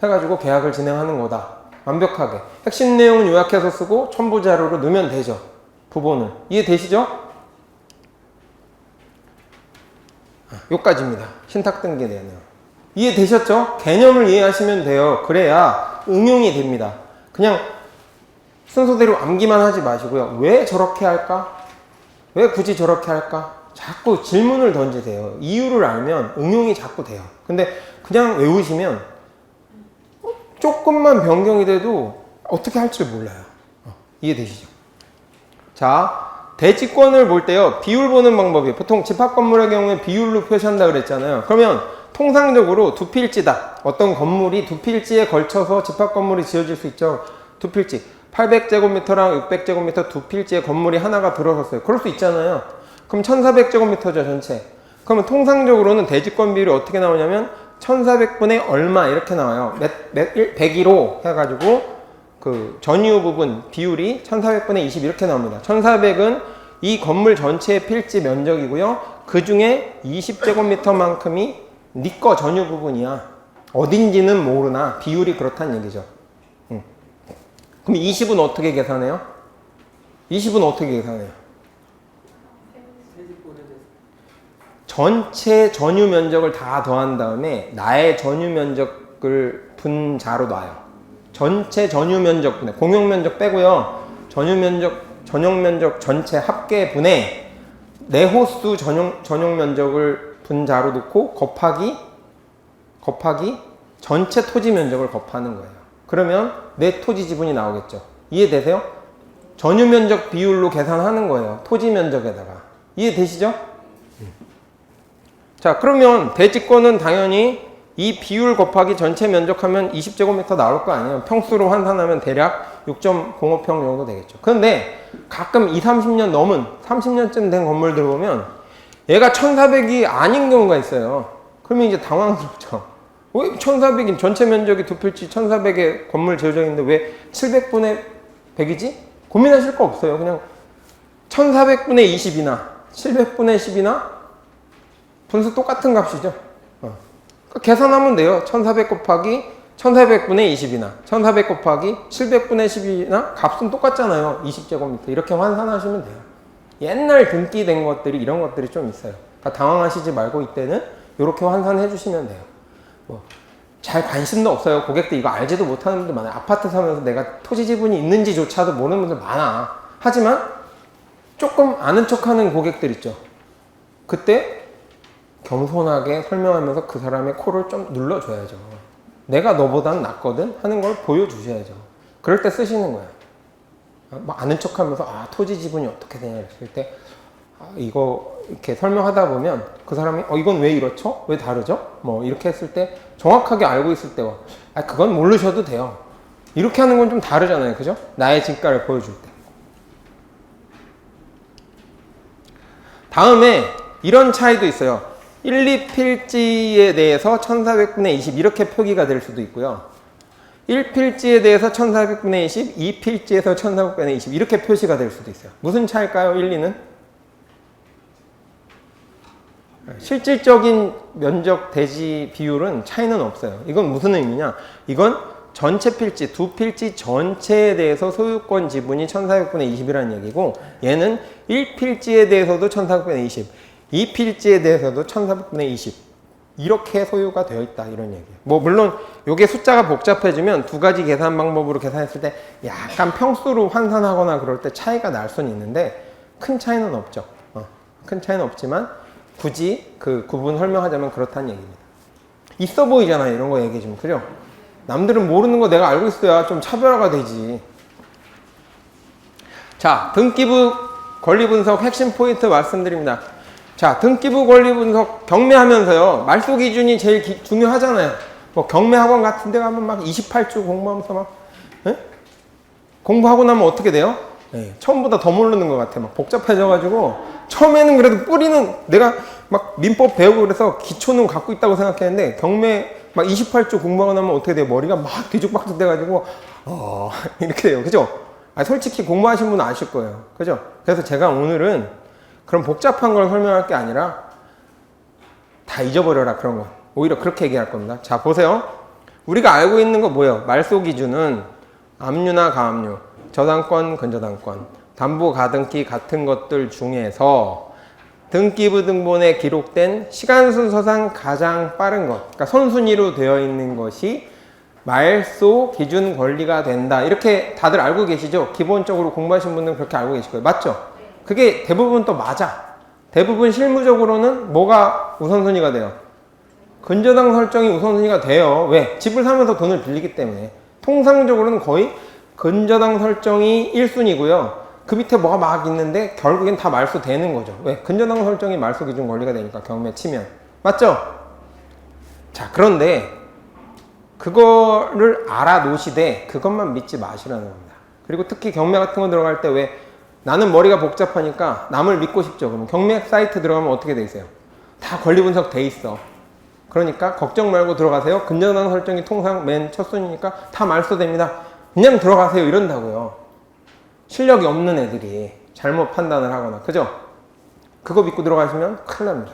해가지고 계약을 진행하는 거다. 완벽하게 핵심 내용은 요약해서 쓰고 첨부 자료로 넣으면 되죠. 부본을 이해되시죠? 요까지입니다. 신탁 등기에 대한 내용. 이해되셨죠? 개념을 이해하시면 돼요. 그래야 응용이 됩니다. 그냥 순서대로 암기만 하지 마시고요. 왜 저렇게 할까? 왜 굳이 저렇게 할까? 자꾸 질문을 던지세요. 이유를 알면 응용이 자꾸 돼요. 근데 그냥 외우시면 조금만 변경이 돼도 어떻게 할지 몰라요. 이해되시죠? 자, 대지권을 볼 때요. 비율 보는 방법이 보통 집합 건물의 경우에 비율로 표시한다 그랬잖아요. 그러면 통상적으로 두 필지다. 어떤 건물이 두 필지에 걸쳐서 집합 건물이 지어질 수 있죠. 두 필지. 800제곱미터랑 600제곱미터 두 필지에 건물이 하나가 들어섰어요. 그럴 수 있잖아요. 그럼 1400제곱미터죠, 전체. 그러면 통상적으로는 대지권 비율이 어떻게 나오냐면 1400분의 얼마 이렇게 나와요. 101호 해가지고 그 전유 부분 비율이 1400분의 20 이렇게 나옵니다. 1400은 이 건물 전체의 필지 면적이고요. 그 중에 20제곱미터만큼이 네 거 전유 부분이야. 어딘지는 모르나 비율이 그렇다는 얘기죠. 그럼 20은 어떻게 계산해요? 20은 어떻게 계산해요? 전체 전유 면적을 다 더한 다음에 나의 전유 면적을 분자로 놔요. 전체 전유 면적분의 공용 면적 빼고요. 전유 면적, 전용 면적 전체 합계분의 내 호수 전용 면적을 분자로 놓고 곱하기 전체 토지 면적을 곱하는 거예요. 그러면 내 토지 지분이 나오겠죠. 이해되세요? 전유 면적 비율로 계산하는 거예요. 토지 면적에다가. 이해되시죠? 자, 그러면 대지권은 당연히 이 비율 곱하기 전체 면적하면 20제곱미터 나올 거 아니에요. 평수로 환산하면 대략 6.05평 정도 되겠죠. 그런데 가끔 30년 넘은 30년쯤 된 건물들 보면 얘가 1400이 아닌 경우가 있어요. 그러면 이제 당황스럽죠. 왜 1400인 전체 면적이 두 필지 1400의 건물 지어져 있는데 왜 700분의 100이지? 고민하실 거 없어요. 그냥 1400분의 20이나 700분의 10이나 분수 똑같은 값이죠. 계산하면 돼요. 1400 곱하기 1400분의 20이나 1400 곱하기 700분의 10이나 값은 똑같잖아요. 20제곱미터 이렇게 환산하시면 돼요. 옛날 등기된 것들이 이런 것들이 좀 있어요. 그러니까 당황하시지 말고 이때는 이렇게 환산해 주시면 돼요. 잘 관심도 없어요. 고객들 이거 알지도 못하는 분들 많아요. 아파트 사면서 내가 토지 지분이 있는지조차도 모르는 분들 많아. 하지만 조금 아는 척하는 고객들 있죠. 그때 겸손하게 설명하면서 그 사람의 코를 좀 눌러줘야죠. 내가 너보단 낫거든 하는 걸 보여주셔야죠. 그럴 때 쓰시는 거예요. 막 아는 척하면서 토지 지분이 어떻게 되냐 했을 때 이거 이렇게 설명하다 보면 그 사람이 이건 왜 이렇죠? 왜 다르죠? 뭐 이렇게 했을 때 정확하게 알고 있을 때와 그건 모르셔도 돼요. 이렇게 하는 건 좀 다르잖아요. 그죠? 나의 진가를 보여줄 때. 다음에 이런 차이도 있어요. 1, 2필지에 대해서 1400분의 20 이렇게 표기가 될 수도 있고요. 1필지에 대해서 1400분의 20, 2필지에서 1400분의 20 이렇게 표시가 될 수도 있어요. 무슨 차일까요? 1, 2는? 실질적인 면적 대지 비율은 차이는 없어요. 이건 무슨 의미냐? 이건 전체 필지, 두 필지 전체에 대해서 소유권 지분이 1400분의 20이라는 얘기고 얘는 1필지에 대해서도 1400분의 20 2필지에 대해서도 1400분의 20 이렇게 소유가 되어 있다 이런 얘기예요. 뭐 물론 이게 숫자가 복잡해지면 두 가지 계산 방법으로 계산했을 때 약간 평수로 환산하거나 그럴 때 차이가 날 수는 있는데 큰 차이는 없죠. 큰 차이는 없지만 굳이 그 구분 설명하자면 그렇다는 얘기입니다. 있어 보이잖아요. 이런 거 얘기해 주면. 그죠? 남들은 모르는 거 내가 알고 있어야 좀 차별화가 되지. 자, 등기부 권리 분석 핵심 포인트 말씀드립니다. 자, 등기부 권리 분석 경매하면서요. 말소 기준이 제일 중요하잖아요. 뭐 경매학원 같은 데 가면 막 28주 공부하면서 막 공부하고 나면 어떻게 돼요? 네, 처음보다 더 모르는 것 같아. 막 복잡해져가지고 처음에는 그래도 뿌리는 내가 막 민법 배우고 그래서 기초는 갖고 있다고 생각했는데 경매 막 28주 공부하고 나면 어떻게 돼요? 머리가 막 뒤죽박죽 돼가지고 이렇게 돼요. 그죠? 솔직히 공부하신 분은 아실 거예요. 그죠? 그래서 제가 오늘은 그런 복잡한 걸 설명할 게 아니라 다 잊어버려라 그런 거. 오히려 그렇게 얘기할 겁니다. 자, 보세요. 우리가 알고 있는 거 뭐예요? 말소 기준은 압류나 가압류, 저당권, 근저당권, 담보 가등기 같은 것들 중에서 등기부 등본에 기록된 시간 순서상 가장 빠른 것, 그러니까 선순위로 되어 있는 것이 말소 기준 권리가 된다. 이렇게 다들 알고 계시죠? 기본적으로 공부하신 분들은 그렇게 알고 계실 거예요. 맞죠? 그게 대부분 또 맞아. 대부분 실무적으로는 뭐가 우선순위가 돼요? 근저당 설정이 우선순위가 돼요. 왜? 집을 사면서 돈을 빌리기 때문에. 통상적으로는 거의 근저당 설정이 1순위고요. 그 밑에 뭐가 막 있는데 결국엔 다 말소 되는 거죠. 왜? 근저당 설정이 말소 기준 권리가 되니까 경매 치면. 맞죠? 자, 그런데 그거를 알아놓으시되 그것만 믿지 마시라는 겁니다. 그리고 특히 경매 같은 거 들어갈 때 왜 나는 머리가 복잡하니까 남을 믿고 싶죠. 그러면 경매 사이트 들어가면 어떻게 돼 있어요? 다 권리 분석 돼 있어. 그러니까 걱정 말고 들어가세요. 근저당 설정이 통상 맨 첫 순위니까 다 말소됩니다. 그냥 들어가세요. 이런다고요. 실력이 없는 애들이 잘못 판단을 하거나. 그죠? 그거 믿고 들어가시면 큰일 납니다.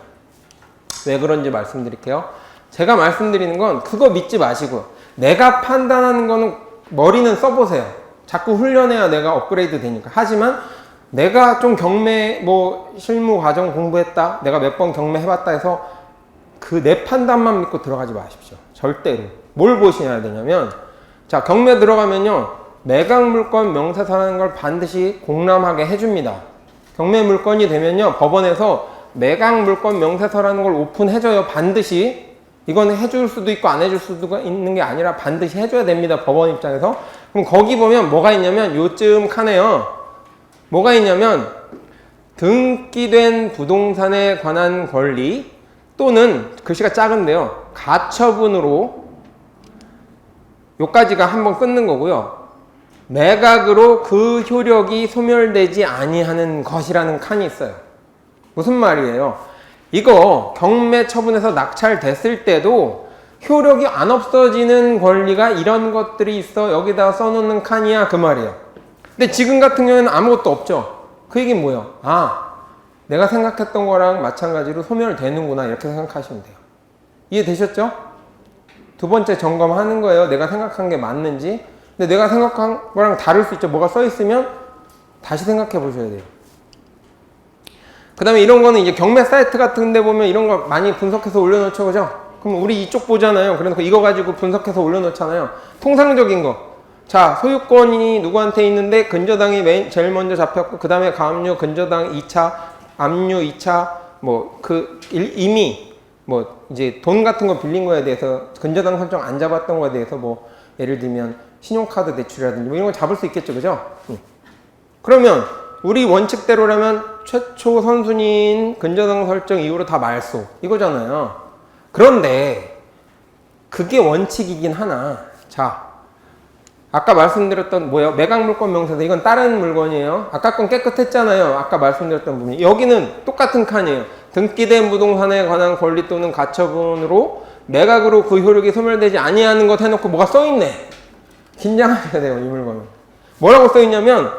왜 그런지 말씀드릴게요. 제가 말씀드리는 건 그거 믿지 마시고 내가 판단하는 거는 머리는 써보세요. 자꾸 훈련해야 내가 업그레이드 되니까. 하지만 내가 좀 경매 뭐 실무 과정 공부했다. 내가 몇 번 경매 해봤다 해서 그 내 판단만 믿고 들어가지 마십시오. 절대로. 뭘 보셔야 되냐면 자, 경매 들어가면요. 매각 물건 명세서라는 걸 반드시 공람하게 해줍니다. 경매 물건이 되면요. 법원에서 매각 물건 명세서라는 걸 오픈해줘요. 반드시. 이건 해줄 수도 있고 안 해줄 수도 있는 게 아니라 반드시 해줘야 됩니다. 법원 입장에서. 그럼 거기 보면 뭐가 있냐면 요쯤 칸에요. 뭐가 있냐면 등기된 부동산에 관한 권리 또는 글씨가 작은데요. 가처분으로 요까지가 한번 끊는 거고요. 매각으로 그 효력이 소멸되지 아니하는 것이라는 칸이 있어요. 무슨 말이에요? 이거 경매 처분에서 낙찰됐을 때도 효력이 안 없어지는 권리가 이런 것들이 있어. 여기다 써놓는 칸이야. 그 말이에요. 근데 지금 같은 경우에는 아무것도 없죠. 그 얘기는 뭐예요? 내가 생각했던 거랑 마찬가지로 소멸되는구나. 이렇게 생각하시면 돼요. 이해되셨죠? 두 번째 점검하는 거예요. 내가 생각한 게 맞는지. 근데 내가 생각한 거랑 다를 수 있죠. 뭐가 써 있으면 다시 생각해 보셔야 돼요. 그 다음에 이런 거는 이제 경매 사이트 같은 데 보면 이런 거 많이 분석해서 올려놓죠. 그죠? 그럼 우리 이쪽 보잖아요. 그래서 이거 가지고 분석해서 올려놓잖아요. 통상적인 거. 자, 소유권이 누구한테 있는데 근저당이 제일 먼저 잡혔고 그 다음에 가압류, 근저당 2차, 압류 2차 이미 이제 돈 같은 거 빌린 거에 대해서 근저당 설정 안 잡았던 거에 대해서 예를 들면 신용카드 대출이라든지 이런 거 잡을 수 있겠죠. 그죠? 그러면 우리 원칙대로라면 최초 선순위인 근저당 설정 이후로 다 말소 이거잖아요. 그런데 그게 원칙이긴 하나. 자, 아까 말씀드렸던 매각 물건 명세서 이건 다른 물건이에요. 아까 건 깨끗했잖아요. 아까 말씀드렸던 부분이. 여기는 똑같은 칸이에요. 등기된 부동산에 관한 권리 또는 가처분으로 매각으로 그 효력이 소멸되지 아니하는 것 해놓고 뭐가 써있네. 긴장하셔야 돼요. 이 물건은. 뭐라고 써있냐면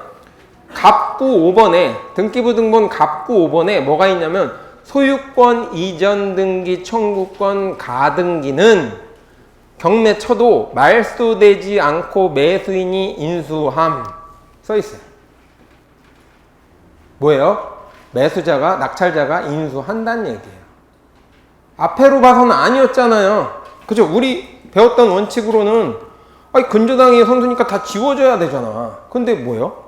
갑구 5번에 등기부 등본 갑구 5번에 뭐가 있냐면 소유권 이전 등기 청구권 가등기는 경매 쳐도 말소되지 않고 매수인이 인수함 써있어요. 뭐예요? 매수자가 낙찰자가 인수한다는 얘기예요. 앞에로 봐서는 아니었잖아요. 그죠? 우리 배웠던 원칙으로는 근저당이 선수니까 다 지워져야 되잖아. 근데 뭐예요?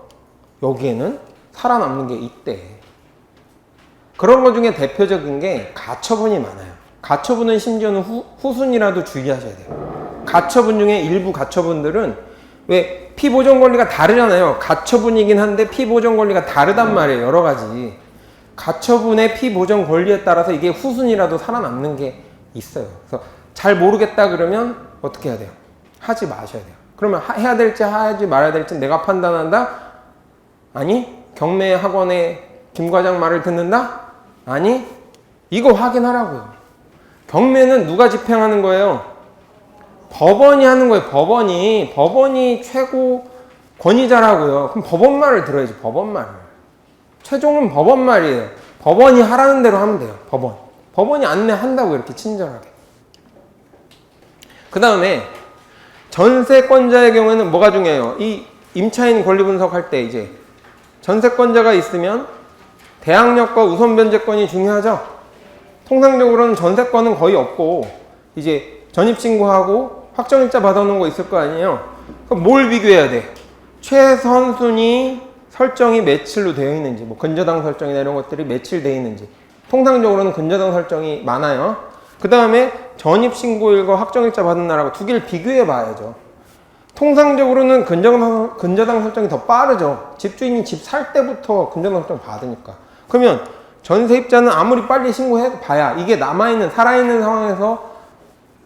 여기에는 살아남는 게 있대. 그런 것 중에 대표적인 게 가처분이 많아요. 가처분은 심지어는 후순이라도 주의하셔야 돼요. 가처분 중에 일부 가처분들은 왜 피보전 권리가 다르잖아요. 가처분이긴 한데 피보전 권리가 다르단 말이에요. 여러 가지. 가처분의 피보전 권리에 따라서 이게 후순이라도 살아남는 게 있어요. 그래서 잘 모르겠다 그러면 어떻게 해야 돼요? 하지 마셔야 돼요. 그러면 해야 될지 하지 말아야 될지 내가 판단한다? 아니, 경매 학원의 김 과장 말을 듣는다? 아니, 이거 확인하라고요. 경매는 누가 집행하는 거예요? 법원이 하는 거예요. 법원이 최고 권위자라고요. 그럼 법원 말을 들어야지. 법원 말을. 최종은 법원 말이에요. 법원이 하라는 대로 하면 돼요. 법원이 안내한다고 이렇게 친절하게. 그 다음에 전세권자의 경우에는 뭐가 중요해요? 이 임차인 권리 분석할 때 이제 전세권자가 있으면 대항력과 우선 변제권이 중요하죠. 통상적으로는 전세권은 거의 없고 이제 전입신고하고 확정일자 받아놓은 거 있을 거 아니에요. 그럼 뭘 비교해야 돼? 최선순위 설정이 며칠로 되어 있는지, 뭐 근저당 설정이나 이런 것들이 며칠 되어 있는지. 통상적으로는 근저당 설정이 많아요. 그 다음에 전입신고일과 확정일자 받은 날하고 두 개를 비교해 봐야죠. 통상적으로는 근저당 설정이 더 빠르죠. 집주인이 집 살 때부터 근저당 설정 받으니까. 그러면 전세입자는 아무리 빨리 신고해 봐야 이게 남아있는, 살아있는 상황에서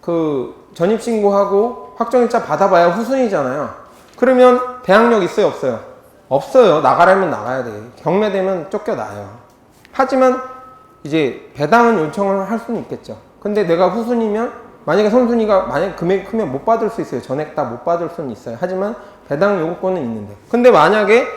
그 전입신고하고 확정일자 받아봐야 후순위잖아요. 그러면 대항력 있어요, 없어요? 없어요. 나가려면 나가야 돼. 경매되면 쫓겨나요. 하지만 이제 배당은 요청을 할 수는 있겠죠. 근데 내가 후순위면 만약에 선순위가 만약에 금액이 크면 못 받을 수 있어요. 전액 다 못 받을 수는 있어요. 하지만 배당 요구권은 있는데. 근데 만약에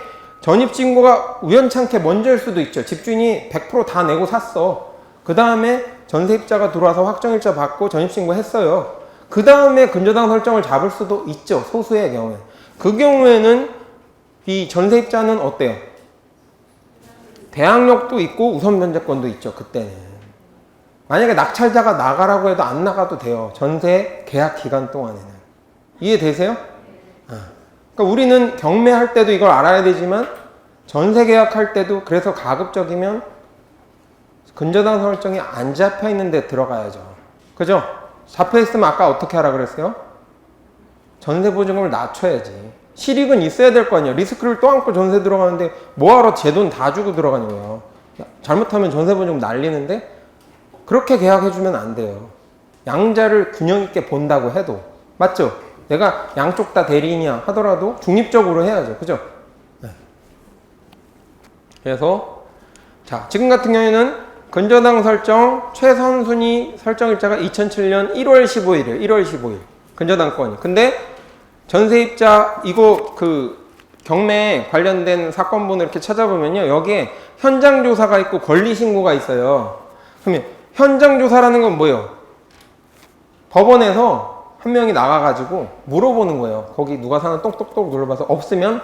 전입신고가 우연찮게 먼저일 수도 있죠. 집주인이 100% 다 내고 샀어. 그 다음에 전세입자가 들어와서 확정일자 받고 전입신고 했어요. 그 다음에 근저당 설정을 잡을 수도 있죠. 소수의 경우에. 그 경우에는 이 전세입자는 어때요? 대항력도 있고 우선 변제권도 있죠. 그때는. 만약에 낙찰자가 나가라고 해도 안 나가도 돼요. 전세 계약 기간 동안에는. 이해되세요? 그러니까 우리는 경매할 때도 이걸 알아야 되지만 전세 계약할 때도 그래서 가급적이면 근저당 설정이 안 잡혀 있는 데 들어가야죠. 그죠? 잡혀 있으면 아까 어떻게 하라 그랬어요? 전세 보증금을 낮춰야지. 실익은 있어야 될 거 아니에요. 리스크를 또 안고 전세 들어가는데 뭐하러 제 돈 다 주고 들어가냐고요. 잘못하면 전세 보증금 날리는데 그렇게 계약해주면 안 돼요. 양자를 균형 있게 본다고 해도. 맞죠? 내가 양쪽 다 대리인이야 하더라도 중립적으로 해야죠. 그죠? 네. 그래서 자, 지금 같은 경우에는 근저당 설정 최선순위 설정일자가 2007년 1월 15일이에요. 1월 15일. 근저당권이. 근데 전세입자 이거 그 경매 관련된 사건본을 이렇게 찾아보면요. 여기에 현장조사가 있고 권리신고가 있어요. 그러면 현장조사라는 건 뭐예요? 법원에서 한 명이 나가가지고 물어보는 거예요. 거기 누가 사는 똑똑똑 눌러봐서 없으면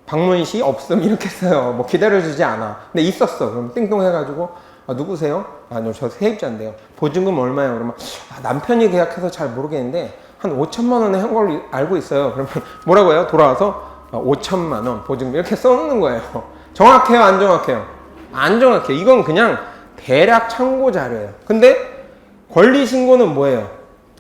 방문 시 없음 이렇게 써요. 뭐 기다려주지 않아. 근데 있었어. 그럼 띵동 해가지고 누구세요? 아니요, 저 세입자인데요. 보증금 얼마예요? 그러면 남편이 계약해서 잘 모르겠는데 한 5천만 원에 한 걸 알고 있어요. 그러면 뭐라고 해요? 돌아와서 5천만 원 보증금 이렇게 써놓는 거예요. 정확해요? 안 정확해요? 안 정확해요. 이건 그냥 대략 참고 자료예요. 근데 권리신고는 뭐예요?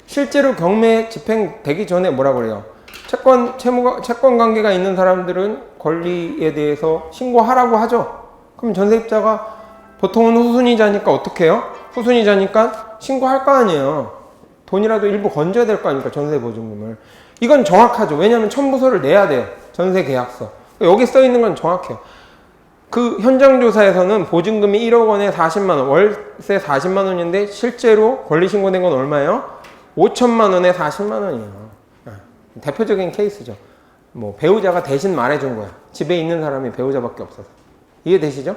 실제로 경매 집행되기 전에 뭐라고 그래요? 채권 관계가 있는 사람들은 권리에 대해서 신고하라고 하죠. 그럼 전세입자가 보통은 후순위자니까 어떻게 해요? 후순위자니까 신고할 거 아니에요. 돈이라도 일부 건져야 될 거 아닙니까? 전세 보증금을. 이건 정확하죠. 왜냐하면 첨부서를 내야 돼요. 전세 계약서. 여기 써 있는 건 정확해요. 그 현장조사에서는 보증금이 1억 원에 40만 원, 월세 40만 원인데 실제로 권리신고된 건 얼마예요? 5천만 원에 40만 원이에요. 대표적인 케이스죠. 뭐 배우자가 대신 말해준 거야. 집에 있는 사람이 배우자밖에 없어서. 이해되시죠?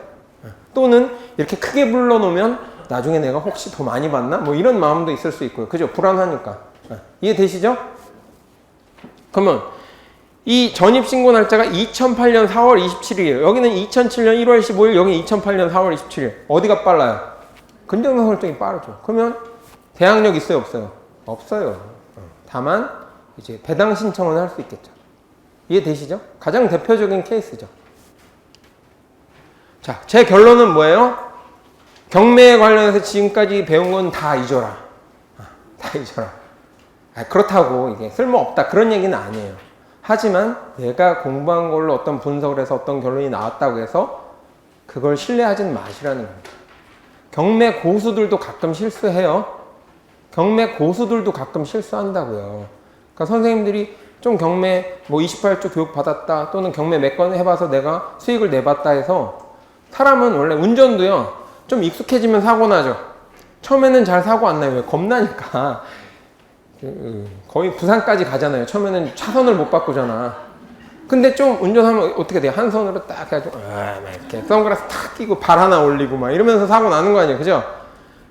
또는 이렇게 크게 불러놓으면 나중에 내가 혹시 더 많이 받나? 뭐 이런 마음도 있을 수 있고요. 그죠? 불안하니까. 이해되시죠? 그러면 이 전입신고 날짜가 2008년 4월 27일이에요. 여기는 2007년 1월 15일, 여기는 2008년 4월 27일. 어디가 빨라요? 근저당 설정이 빠르죠. 그러면 대항력 있어요? 없어요? 없어요. 다만 이제 배당 신청은 할 수 있겠죠. 이해되시죠? 가장 대표적인 케이스죠. 자, 제 결론은 뭐예요? 경매에 관련해서 지금까지 배운 건 다 잊어라. 다 잊어라. 그렇다고 이게 쓸모없다 그런 얘기는 아니에요. 하지만 내가 공부한 걸로 어떤 분석을 해서 어떤 결론이 나왔다고 해서 그걸 신뢰하지는 마시라는 겁니다. 경매 고수들도 가끔 실수해요. 경매 고수들도 가끔 실수한다고요. 그러니까 선생님들이 좀 경매 뭐 28주 교육 받았다 또는 경매 몇 건 해봐서 내가 수익을 내봤다 해서 사람은 원래 운전도요 좀 익숙해지면 사고 나죠. 처음에는 잘 사고 안 나요. 왜? 겁나니까. 거의 부산까지 가잖아요. 처음에는 차선을 못 바꾸잖아. 근데 좀 운전하면 어떻게 돼요? 한 손으로 딱 해가지고 막 이렇게 선글라스 탁 끼고 발 하나 올리고 막 이러면서 사고 나는 거 아니에요. 그죠?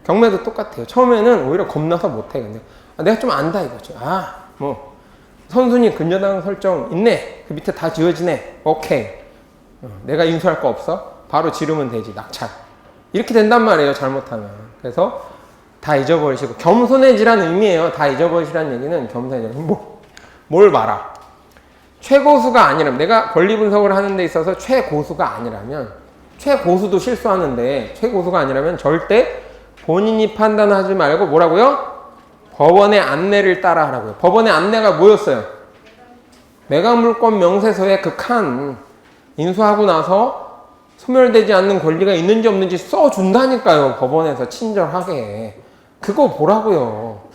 경매도 똑같아요. 처음에는 오히려 겁나서 못해. 근데 내가 좀 안다 이거죠. 뭐 선순위 근저당 설정 있네. 그 밑에 다 지워지네. 오케이. 내가 인수할 거 없어? 바로 지르면 되지. 낙찰. 이렇게 된단 말이에요. 잘못하면. 그래서 다 잊어버리시고 겸손해지라는 의미예요. 다 잊어버리시라는 얘기는 겸손해지. 뭘 봐라. 최고수가 아니라면 내가 권리 분석을 하는 데 있어서 최고수가 아니라면 최고수도 실수하는데 최고수가 아니라면 절대 본인이 판단하지 말고 뭐라고요? 법원의 안내를 따라 하라고요. 법원의 안내가 뭐였어요? 매각물권 명세서에 그 칸 인수하고 나서 소멸되지 않는 권리가 있는지 없는지 써준다니까요. 법원에서 친절하게. 그거 보라고요.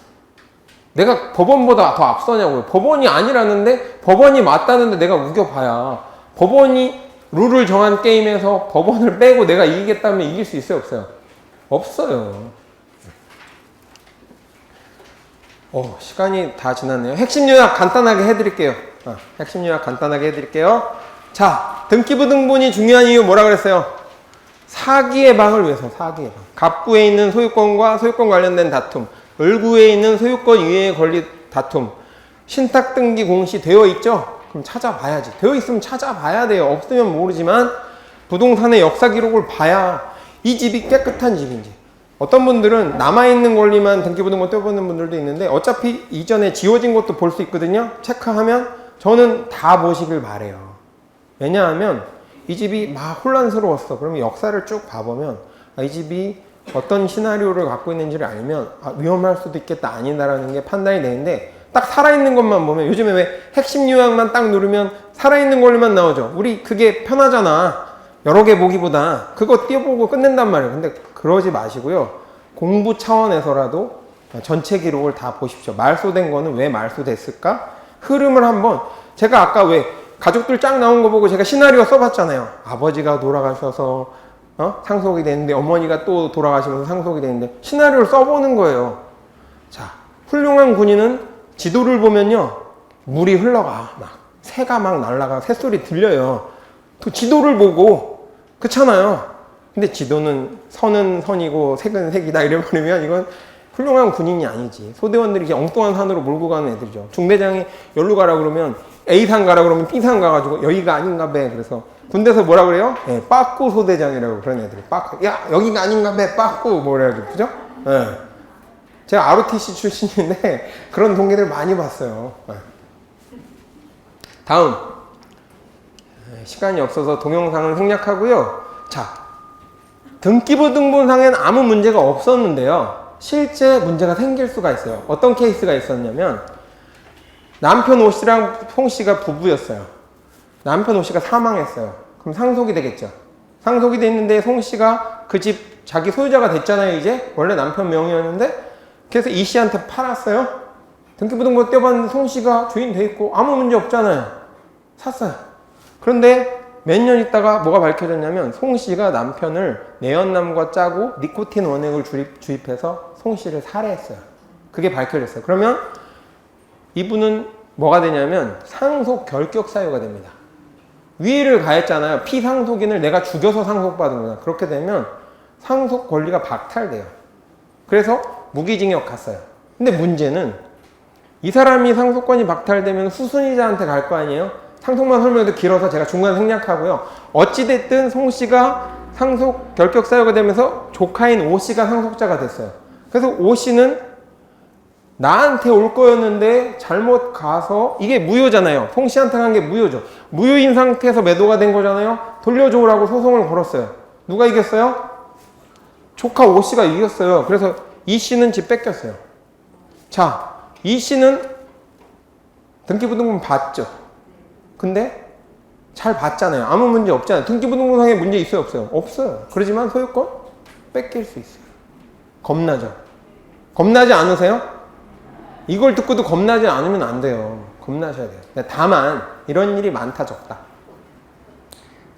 내가 법원보다 더 앞서냐고요. 법원이 아니라는데 법원이 맞다는데 내가 우겨봐야 법원이 룰을 정한 게임에서 법원을 빼고 내가 이기겠다면 이길 수 있어요? 없어요? 없어요. 시간이 다 지났네요. 핵심 요약 간단하게 해드릴게요. 핵심 요약 간단하게 해드릴게요. 자, 등기부등본이 중요한 이유 뭐라 그랬어요? 사기 예방을 위해서. 사기 예방. 갑구에 있는 소유권과 소유권 관련된 다툼, 을구에 있는 소유권 이외의 권리 다툼, 신탁등기 공시 되어 있죠? 그럼 찾아봐야지. 되어 있으면 찾아봐야 돼요. 없으면 모르지만 부동산의 역사 기록을 봐야 이 집이 깨끗한 집인지. 어떤 분들은 남아있는 권리만 등기부등본 떼어보는 분들도 있는데 어차피 이전에 지워진 것도 볼 수 있거든요. 체크하면 저는 다 보시길 바래요. 왜냐하면 이 집이 막 혼란스러웠어. 그러면 역사를 쭉 봐보면 이 집이 어떤 시나리오를 갖고 있는지를 알면 위험할 수도 있겠다 아니다라는 게 판단이 되는데 딱 살아있는 것만 보면 요즘에 왜 핵심 요약만 딱 누르면 살아있는 권리만 나오죠. 우리 그게 편하잖아. 여러 개 보기보다 그거 띄워보고 끝낸단 말이에요. 근데 그러지 마시고요. 공부 차원에서라도 전체 기록을 다 보십시오. 말소된 거는 왜 말소됐을까? 흐름을 한번 제가 아까 왜 가족들 쫙 나온 거 보고 제가 시나리오 써봤잖아요. 아버지가 돌아가셔서 상속이 됐는데 어머니가 또 돌아가시면서 상속이 됐는데 시나리오를 써보는 거예요. 자, 훌륭한 군인은 지도를 보면요. 물이 흘러가. 막 새가 막 날아가. 새소리 들려요. 그 지도를 보고 그렇잖아요. 근데 지도는 선은 선이고 색은 색이다 이래버리면 이건 훌륭한 군인이 아니지. 소대원들이 이제 엉뚱한 산으로 몰고 가는 애들이죠. 중대장이 여기로 가라 그러면 A산 가라 그러면 B산 가가지고 여기가 아닌가 봐. 그래서 군대에서 뭐라 그래요? 빠꾸 소대장이라고 그런 애들이. 빠꾸. 야, 여기가 아닌가 봐. 빠꾸. 뭐라 그러죠. 그죠? 제가 ROTC 출신인데 그런 동기들 많이 봤어요. 다음. 시간이 없어서 동영상을 생략하고요. 자, 등기부등본상에는 아무 문제가 없었는데요. 실제 문제가 생길 수가 있어요. 어떤 케이스가 있었냐면 남편 오씨랑 송씨가 부부였어요. 남편 오씨가 사망했어요. 그럼 상속이 되겠죠. 상속이 됐는데 송씨가 그 집 자기 소유자가 됐잖아요. 이제 원래 남편 명의였는데 그래서 이씨한테 팔았어요. 등기부등본 떼봤는데 송씨가 주인 돼 있고 아무 문제 없잖아요. 샀어요. 그런데 몇 년 있다가 뭐가 밝혀졌냐면 송씨가 남편을 내연남과 짜고 니코틴 원액을 주입해서 송씨를 살해했어요. 그게 밝혀졌어요. 그러면 이분은 뭐가 되냐면 상속 결격 사유가 됩니다. 위해를 가했잖아요. 피상속인을 내가 죽여서 상속받은 거다. 그렇게 되면 상속 권리가 박탈돼요. 그래서 무기징역 갔어요. 근데 문제는 이 사람이 상속권이 박탈되면 후순위자한테 갈 거 아니에요? 상속만 설명해도 길어서 제가 중간에 생략하고요. 어찌됐든 송씨가 상속 결격 사유가 되면서 조카인 오씨가 상속자가 됐어요. 그래서 오씨는 나한테 올 거였는데 잘못 가서 이게 무효잖아요. 송씨한테 간 게 무효죠. 무효인 상태에서 매도가 된 거잖아요. 돌려줘라고 소송을 걸었어요. 누가 이겼어요? 조카 O 씨가 이겼어요. 그래서 E 씨는 집 뺏겼어요. 자, E 씨는 등기부등본 봤죠? 근데 잘 봤잖아요. 아무 문제 없잖아요. 등기부등본상에 문제 있어요, 없어요? 없어요. 그러지만 소유권 뺏길 수 있어요. 겁나죠? 겁나지 않으세요? 이걸 듣고도 겁나지 않으면 안 돼요. 겁나셔야 돼요. 다만 이런 일이 많다 적다.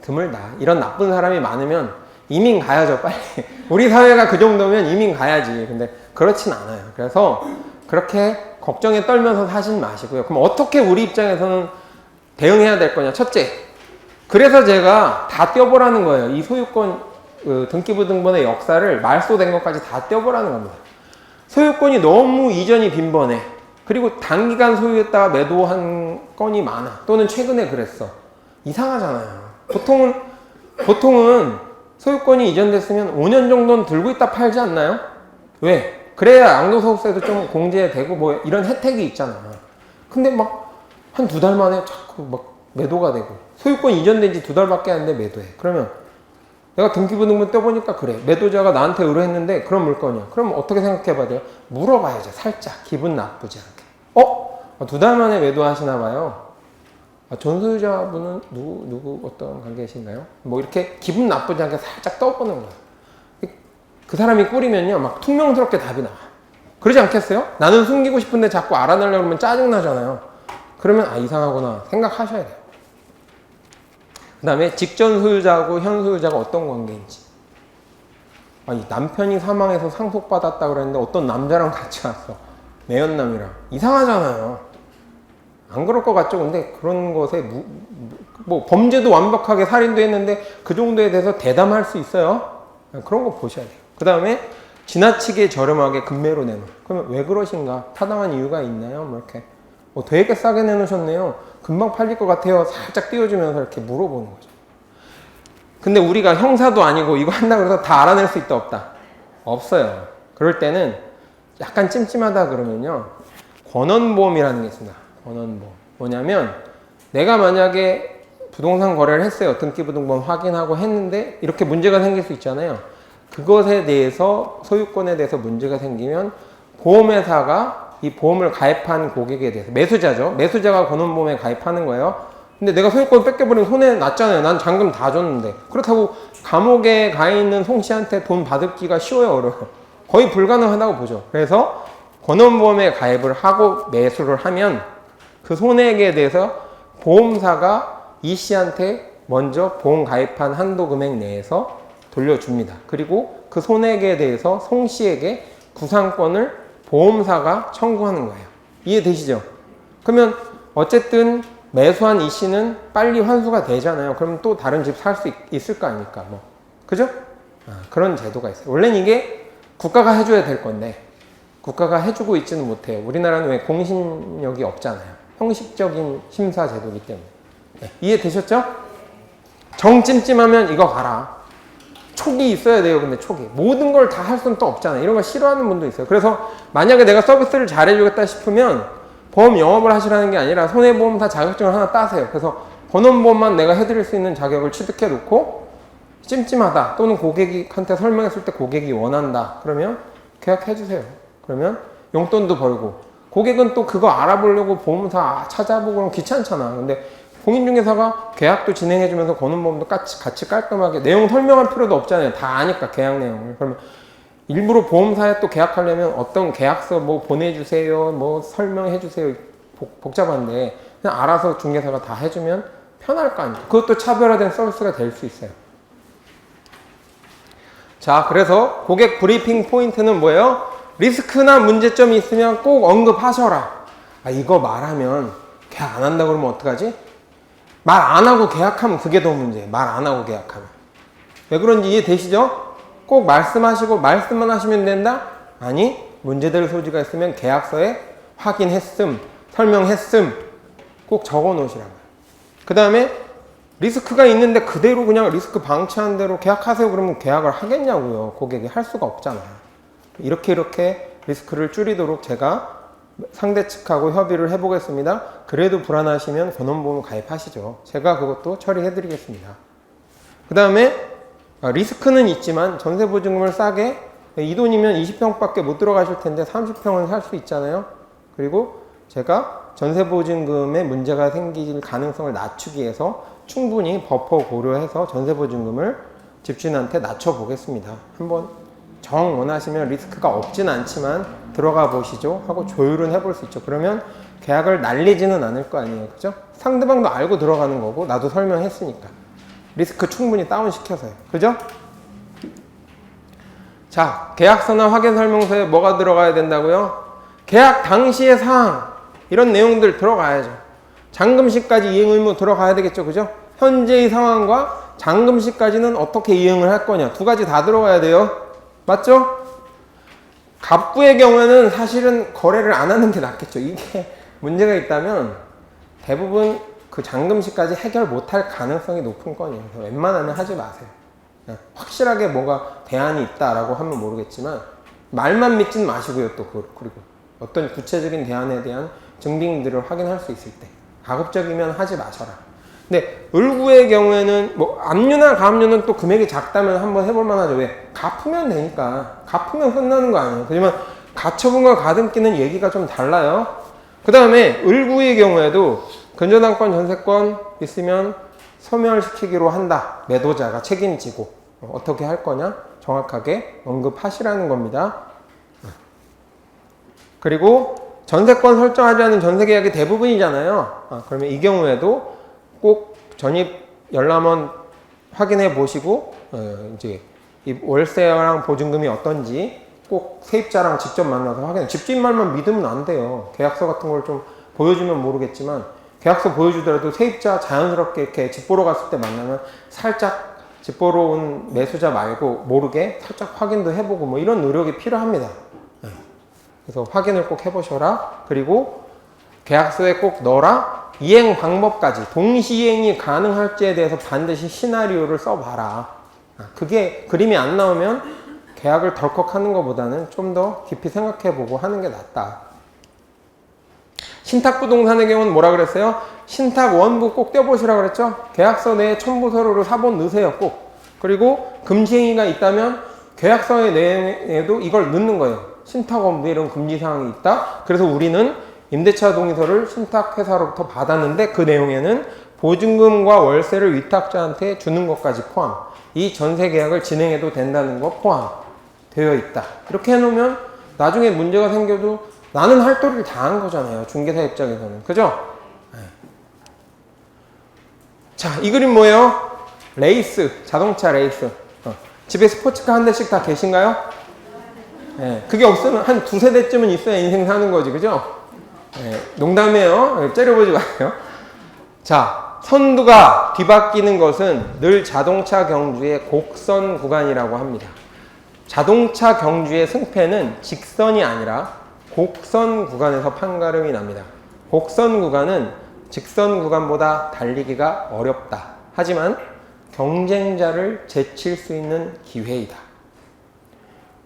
드물다. 이런 나쁜 사람이 많으면 이민 가야죠, 빨리. 우리 사회가 그 정도면 이민 가야지. 근데 그렇진 않아요. 그래서 그렇게 걱정에 떨면서 사진 마시고요. 그럼 어떻게 우리 입장에서는 대응해야 될 거냐? 첫째, 그래서 제가 다 떼어보라는 거예요. 이 소유권 등기부등본의 역사를 말소된 것까지 다 떼어보라는 겁니다. 소유권이 너무 이전이 빈번해. 그리고 단기간 소유했다가 매도한 건이 많아. 또는 최근에 그랬어. 이상하잖아요. 보통은 소유권이 이전됐으면 5년 정도는 들고 있다 팔지 않나요? 왜? 그래야 양도소득세도 좀 공제되고 뭐 이런 혜택이 있잖아. 근데 막 한 2달 만에 자꾸 막 매도가 되고 소유권 이전된 지 2달밖에 안 돼 매도해. 그러면 내가 등기부등본 떼보니까 그래. 매도자가 나한테 의뢰했는데 그런 물건이야. 그럼 어떻게 생각해봐야 돼요? 물어봐야죠. 살짝. 기분 나쁘지 않게. 2달 만에 매도하시나 봐요. 전소유자분은 누구 어떤 관계이신가요? 뭐 이렇게 기분 나쁘지 않게 살짝 떠보는 거예요. 그 사람이 꿀이면요. 막 퉁명스럽게 답이 나와. 그러지 않겠어요? 나는 숨기고 싶은데 자꾸 알아내려고 하면 짜증나잖아요. 그러면 이상하구나 생각하셔야 돼요. 그 다음에 직전 소유자하고 현 소유자가 어떤 관계인지. 이 남편이 사망해서 상속받았다 그랬는데 어떤 남자랑 같이 왔어. 매연남이랑. 이상하잖아요. 안 그럴 것 같죠? 근데 그런 것에 뭐 범죄도 완벽하게 살인도 했는데 그 정도에 대해서 대담할 수 있어요. 그런 거 보셔야 돼요. 그 다음에 지나치게 저렴하게 금매로 내놓은. 그러면 왜 그러신가? 타당한 이유가 있나요? 뭐 이렇게. 되게 싸게 내놓으셨네요. 금방 팔릴 것 같아요. 살짝 띄워주면서 이렇게 물어보는 거죠. 근데 우리가 형사도 아니고 이거 한다고 해서 다 알아낼 수 있다 없다? 없어요. 그럴 때는 약간 찜찜하다 그러면요. 권원보험이라는 게 있습니다. 권원보험. 뭐냐면 내가 만약에 부동산 거래를 했어요. 등기부등본 확인하고 했는데 이렇게 문제가 생길 수 있잖아요. 그것에 대해서 소유권에 대해서 문제가 생기면 보험회사가 이 보험을 가입한 고객에 대해서 매수자죠. 매수자가 권원보험에 가입하는 거예요. 근데 내가 소유권 뺏겨버리면 손해 났잖아요. 난 잔금 다 줬는데. 그렇다고 감옥에 가 있는 송 씨한테 돈 받기가 쉬워요, 어려워요? 거의 불가능하다고 보죠. 그래서 권원보험에 가입을 하고 매수를 하면 그 손해액에 대해서 보험사가 이 씨한테 먼저 보험 가입한 한도 금액 내에서 돌려줍니다. 그리고 그 손해액에 대해서 송 씨에게 구상권을 보험사가 청구하는 거예요. 이해되시죠? 그러면 어쨌든 매수한 이 씨는 빨리 환수가 되잖아요. 그러면 또 다른 집 살 수 있을 거 아닙니까? 뭐. 그죠? 그런 제도가 있어요. 원래는 이게 국가가 해줘야 될 건데 국가가 해주고 있지는 못해요. 우리나라는 왜 공신력이 없잖아요. 형식적인 심사 제도이기 때문에. 네. 이해되셨죠? 정 찜찜하면 이거 가라. 촉이 있어야 돼요. 근데 촉이. 모든 걸 다 할 수는 또 없잖아요. 이런 거 싫어하는 분도 있어요. 그래서 만약에 내가 서비스를 잘해주겠다 싶으면 보험 영업을 하시라는 게 아니라 손해보험사 자격증을 하나 따세요. 그래서 권원보험만 내가 해드릴 수 있는 자격을 취득해 놓고 찜찜하다 또는 고객한테 설명했을 때 고객이 원한다. 그러면 계약해주세요. 그러면 용돈도 벌고 고객은 또 그거 알아보려고 보험사 찾아보고 그러면 귀찮잖아. 근데 공인중개사가 계약도 진행해주면서 권원보험도 같이 깔끔하게 내용 설명할 필요도 없잖아요. 다 아니까 계약 내용을. 그러면 일부러 보험사에 또 계약하려면 어떤 계약서 뭐 보내주세요, 뭐 설명해주세요. 복잡한데 그냥 알아서 중개사가 다 해주면 편할 거 아닙니까? 그것도 차별화된 서비스가 될 수 있어요. 자, 그래서 고객 브리핑 포인트는 뭐예요? 리스크나 문제점이 있으면 꼭 언급하셔라. 이거 말하면 계약 안 한다고 그러면 어떡하지? 말 안 하고 계약하면 그게 더 문제예요. 말 안 하고 계약하면. 왜 그런지 이해되시죠? 꼭 말씀하시고 말씀만 하시면 된다? 아니, 문제될 소지가 있으면 계약서에 확인했음, 설명했음 꼭 적어 놓으시라고요. 그 다음에 리스크가 있는데 그대로 그냥 리스크 방치한 대로 계약하세요 그러면 계약을 하겠냐고요. 고객이 할 수가 없잖아요. 이렇게 리스크를 줄이도록 제가 상대 측하고 협의를 해보겠습니다. 그래도 불안하시면 권원보험 가입하시죠. 제가 그것도 처리해 드리겠습니다. 그 다음에 리스크는 있지만 전세보증금을 싸게, 이 돈이면 20평밖에 못 들어가실 텐데 30평은 살 수 있잖아요. 그리고 제가 전세보증금에 문제가 생길 가능성을 낮추기 위해서 충분히 버퍼 고려해서 전세보증금을 집주인한테 낮춰보겠습니다. 한번 정 원하시면 리스크가 없진 않지만 들어가 보시죠 하고 조율은 해볼 수 있죠. 그러면 계약을 날리지는 않을 거 아니에요. 그죠? 상대방도 알고 들어가는 거고 나도 설명했으니까 리스크 충분히 다운시켜서요. 그죠? 자, 계약서나 확인설명서에 뭐가 들어가야 된다고요? 계약 당시의 사항, 이런 내용들 들어가야죠. 잔금시까지 이행 의무 들어가야 되겠죠. 그죠? 현재의 상황과 잔금시까지는 어떻게 이행을 할 거냐, 두 가지 다 들어가야 돼요. 맞죠? 갑부의 경우에는 사실은 거래를 안 하는 게 낫겠죠. 이게 문제가 있다면 대부분 그 잔금시까지 해결 못할 가능성이 높은 건이에요. 웬만하면 하지 마세요. 확실하게 뭐가 대안이 있다라고 하면 모르겠지만 말만 믿진 마시고요. 또 그리고 어떤 구체적인 대안에 대한 증빙들을 확인할 수 있을 때 가급적이면 하지 마셔라. 근데 을구의 경우에는 뭐 압류나 가압류는 또 금액이 작다면 한번 해볼 만하죠. 왜? 갚으면 되니까. 갚으면 끝나는 거 아니에요. 하지만 가처분과 가등기는 얘기가 좀 달라요. 그 다음에 을구의 경우에도 근저당권 전세권 있으면 소멸시키기로 한다. 매도자가 책임지고 어떻게 할 거냐 정확하게 언급하시라는 겁니다. 그리고 전세권 설정하지 않은 전세계약이 대부분이잖아요. 그러면 이 경우에도 꼭 전입 열람원 확인해 보시고 이제 이 월세랑 보증금이 어떤지 꼭 세입자랑 직접 만나서 확인해. 집주인 말만 믿으면 안 돼요. 계약서 같은 걸 좀 보여주면 모르겠지만 계약서 보여주더라도 세입자 자연스럽게 이렇게 집 보러 갔을 때 만나면 살짝 집 보러 온 매수자 말고 모르게 살짝 확인도 해보고 뭐 이런 노력이 필요합니다. 그래서 확인을 꼭 해보셔라. 그리고 계약서에 꼭 넣어라. 이행 방법까지 동시이행이 가능할지에 대해서 반드시 시나리오를 써봐라. 그게 그림이 안 나오면 계약을 덜컥 하는 것보다는 좀 더 깊이 생각해보고 하는 게 낫다. 신탁부동산의 경우는 뭐라 그랬어요? 신탁 원부 꼭 떼어보시라고 그랬죠? 계약서 내에 첨부서류로 사본 넣으세요. 꼭. 그리고 금지행위가 있다면 계약서의 내용에도 이걸 넣는 거예요. 신탁 원부에 이런 금지사항이 있다. 그래서 우리는 임대차 동의서를 신탁회사로부터 받았는데 그 내용에는 보증금과 월세를 위탁자한테 주는 것까지 포함, 이 전세계약을 진행해도 된다는 거 포함되어 있다. 이렇게 해놓으면 나중에 문제가 생겨도 나는 할 도리를 다 한 거잖아요. 중개사 입장에서는. 그죠? 자, 이 그림 뭐예요? 레이스, 자동차 레이스. 집에 스포츠카 한 대씩 다 계신가요? 네, 그게 없으면 한 두세 대쯤은 있어야 인생 사는 거지. 그죠? 네, 농담이에요. 째려보지 마세요. 자, 선두가 뒤바뀌는 것은 늘 자동차 경주의 곡선 구간이라고 합니다. 자동차 경주의 승패는 직선이 아니라 곡선 구간에서 판가름이 납니다. 곡선 구간은 직선 구간보다 달리기가 어렵다. 하지만 경쟁자를 제칠 수 있는 기회이다.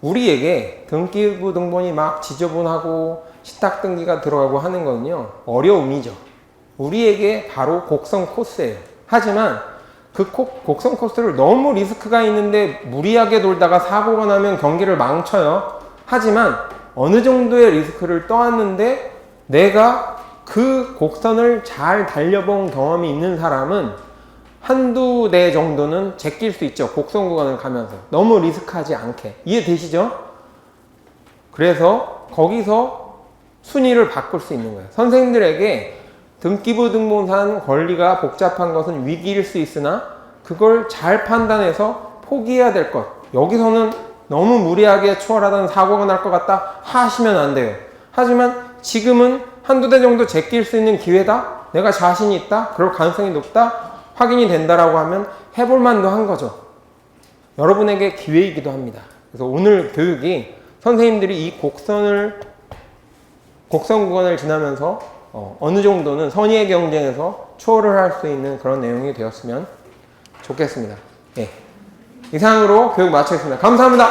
우리에게 등기부 등본이 막 지저분하고 신탁 등기가 들어가고 하는 거는요, 어려움이죠. 우리에게 바로 곡선 코스예요. 하지만 그 곡선 코스를 너무 리스크가 있는데 무리하게 돌다가 사고가 나면 경기를 망쳐요. 하지만 어느 정도의 리스크를 떠왔는데 내가 그 곡선을 잘 달려본 경험이 있는 사람은 한두 대 정도는 제낄 수 있죠. 곡선 구간을 가면서. 너무 리스크하지 않게. 이해되시죠? 그래서 거기서 순위를 바꿀 수 있는 거예요. 선생님들에게 등기부 등본상 권리가 복잡한 것은 위기일 수 있으나 그걸 잘 판단해서 포기해야 될 것. 여기서는 너무 무리하게 추월하던 사고가 날 것 같다 하시면 안 돼요. 하지만 지금은 한두 대 정도 제낄 수 있는 기회다. 내가 자신이 있다. 그럴 가능성이 높다. 확인이 된다라고 하면 해볼 만도 한 거죠. 여러분에게 기회이기도 합니다. 그래서 오늘 교육이 선생님들이 이 곡선 구간을 지나면서 어느 정도는 선의의 경쟁에서 추월을 할 수 있는 그런 내용이 되었으면 좋겠습니다. 예. 이상으로 교육 마치겠습니다. 감사합니다.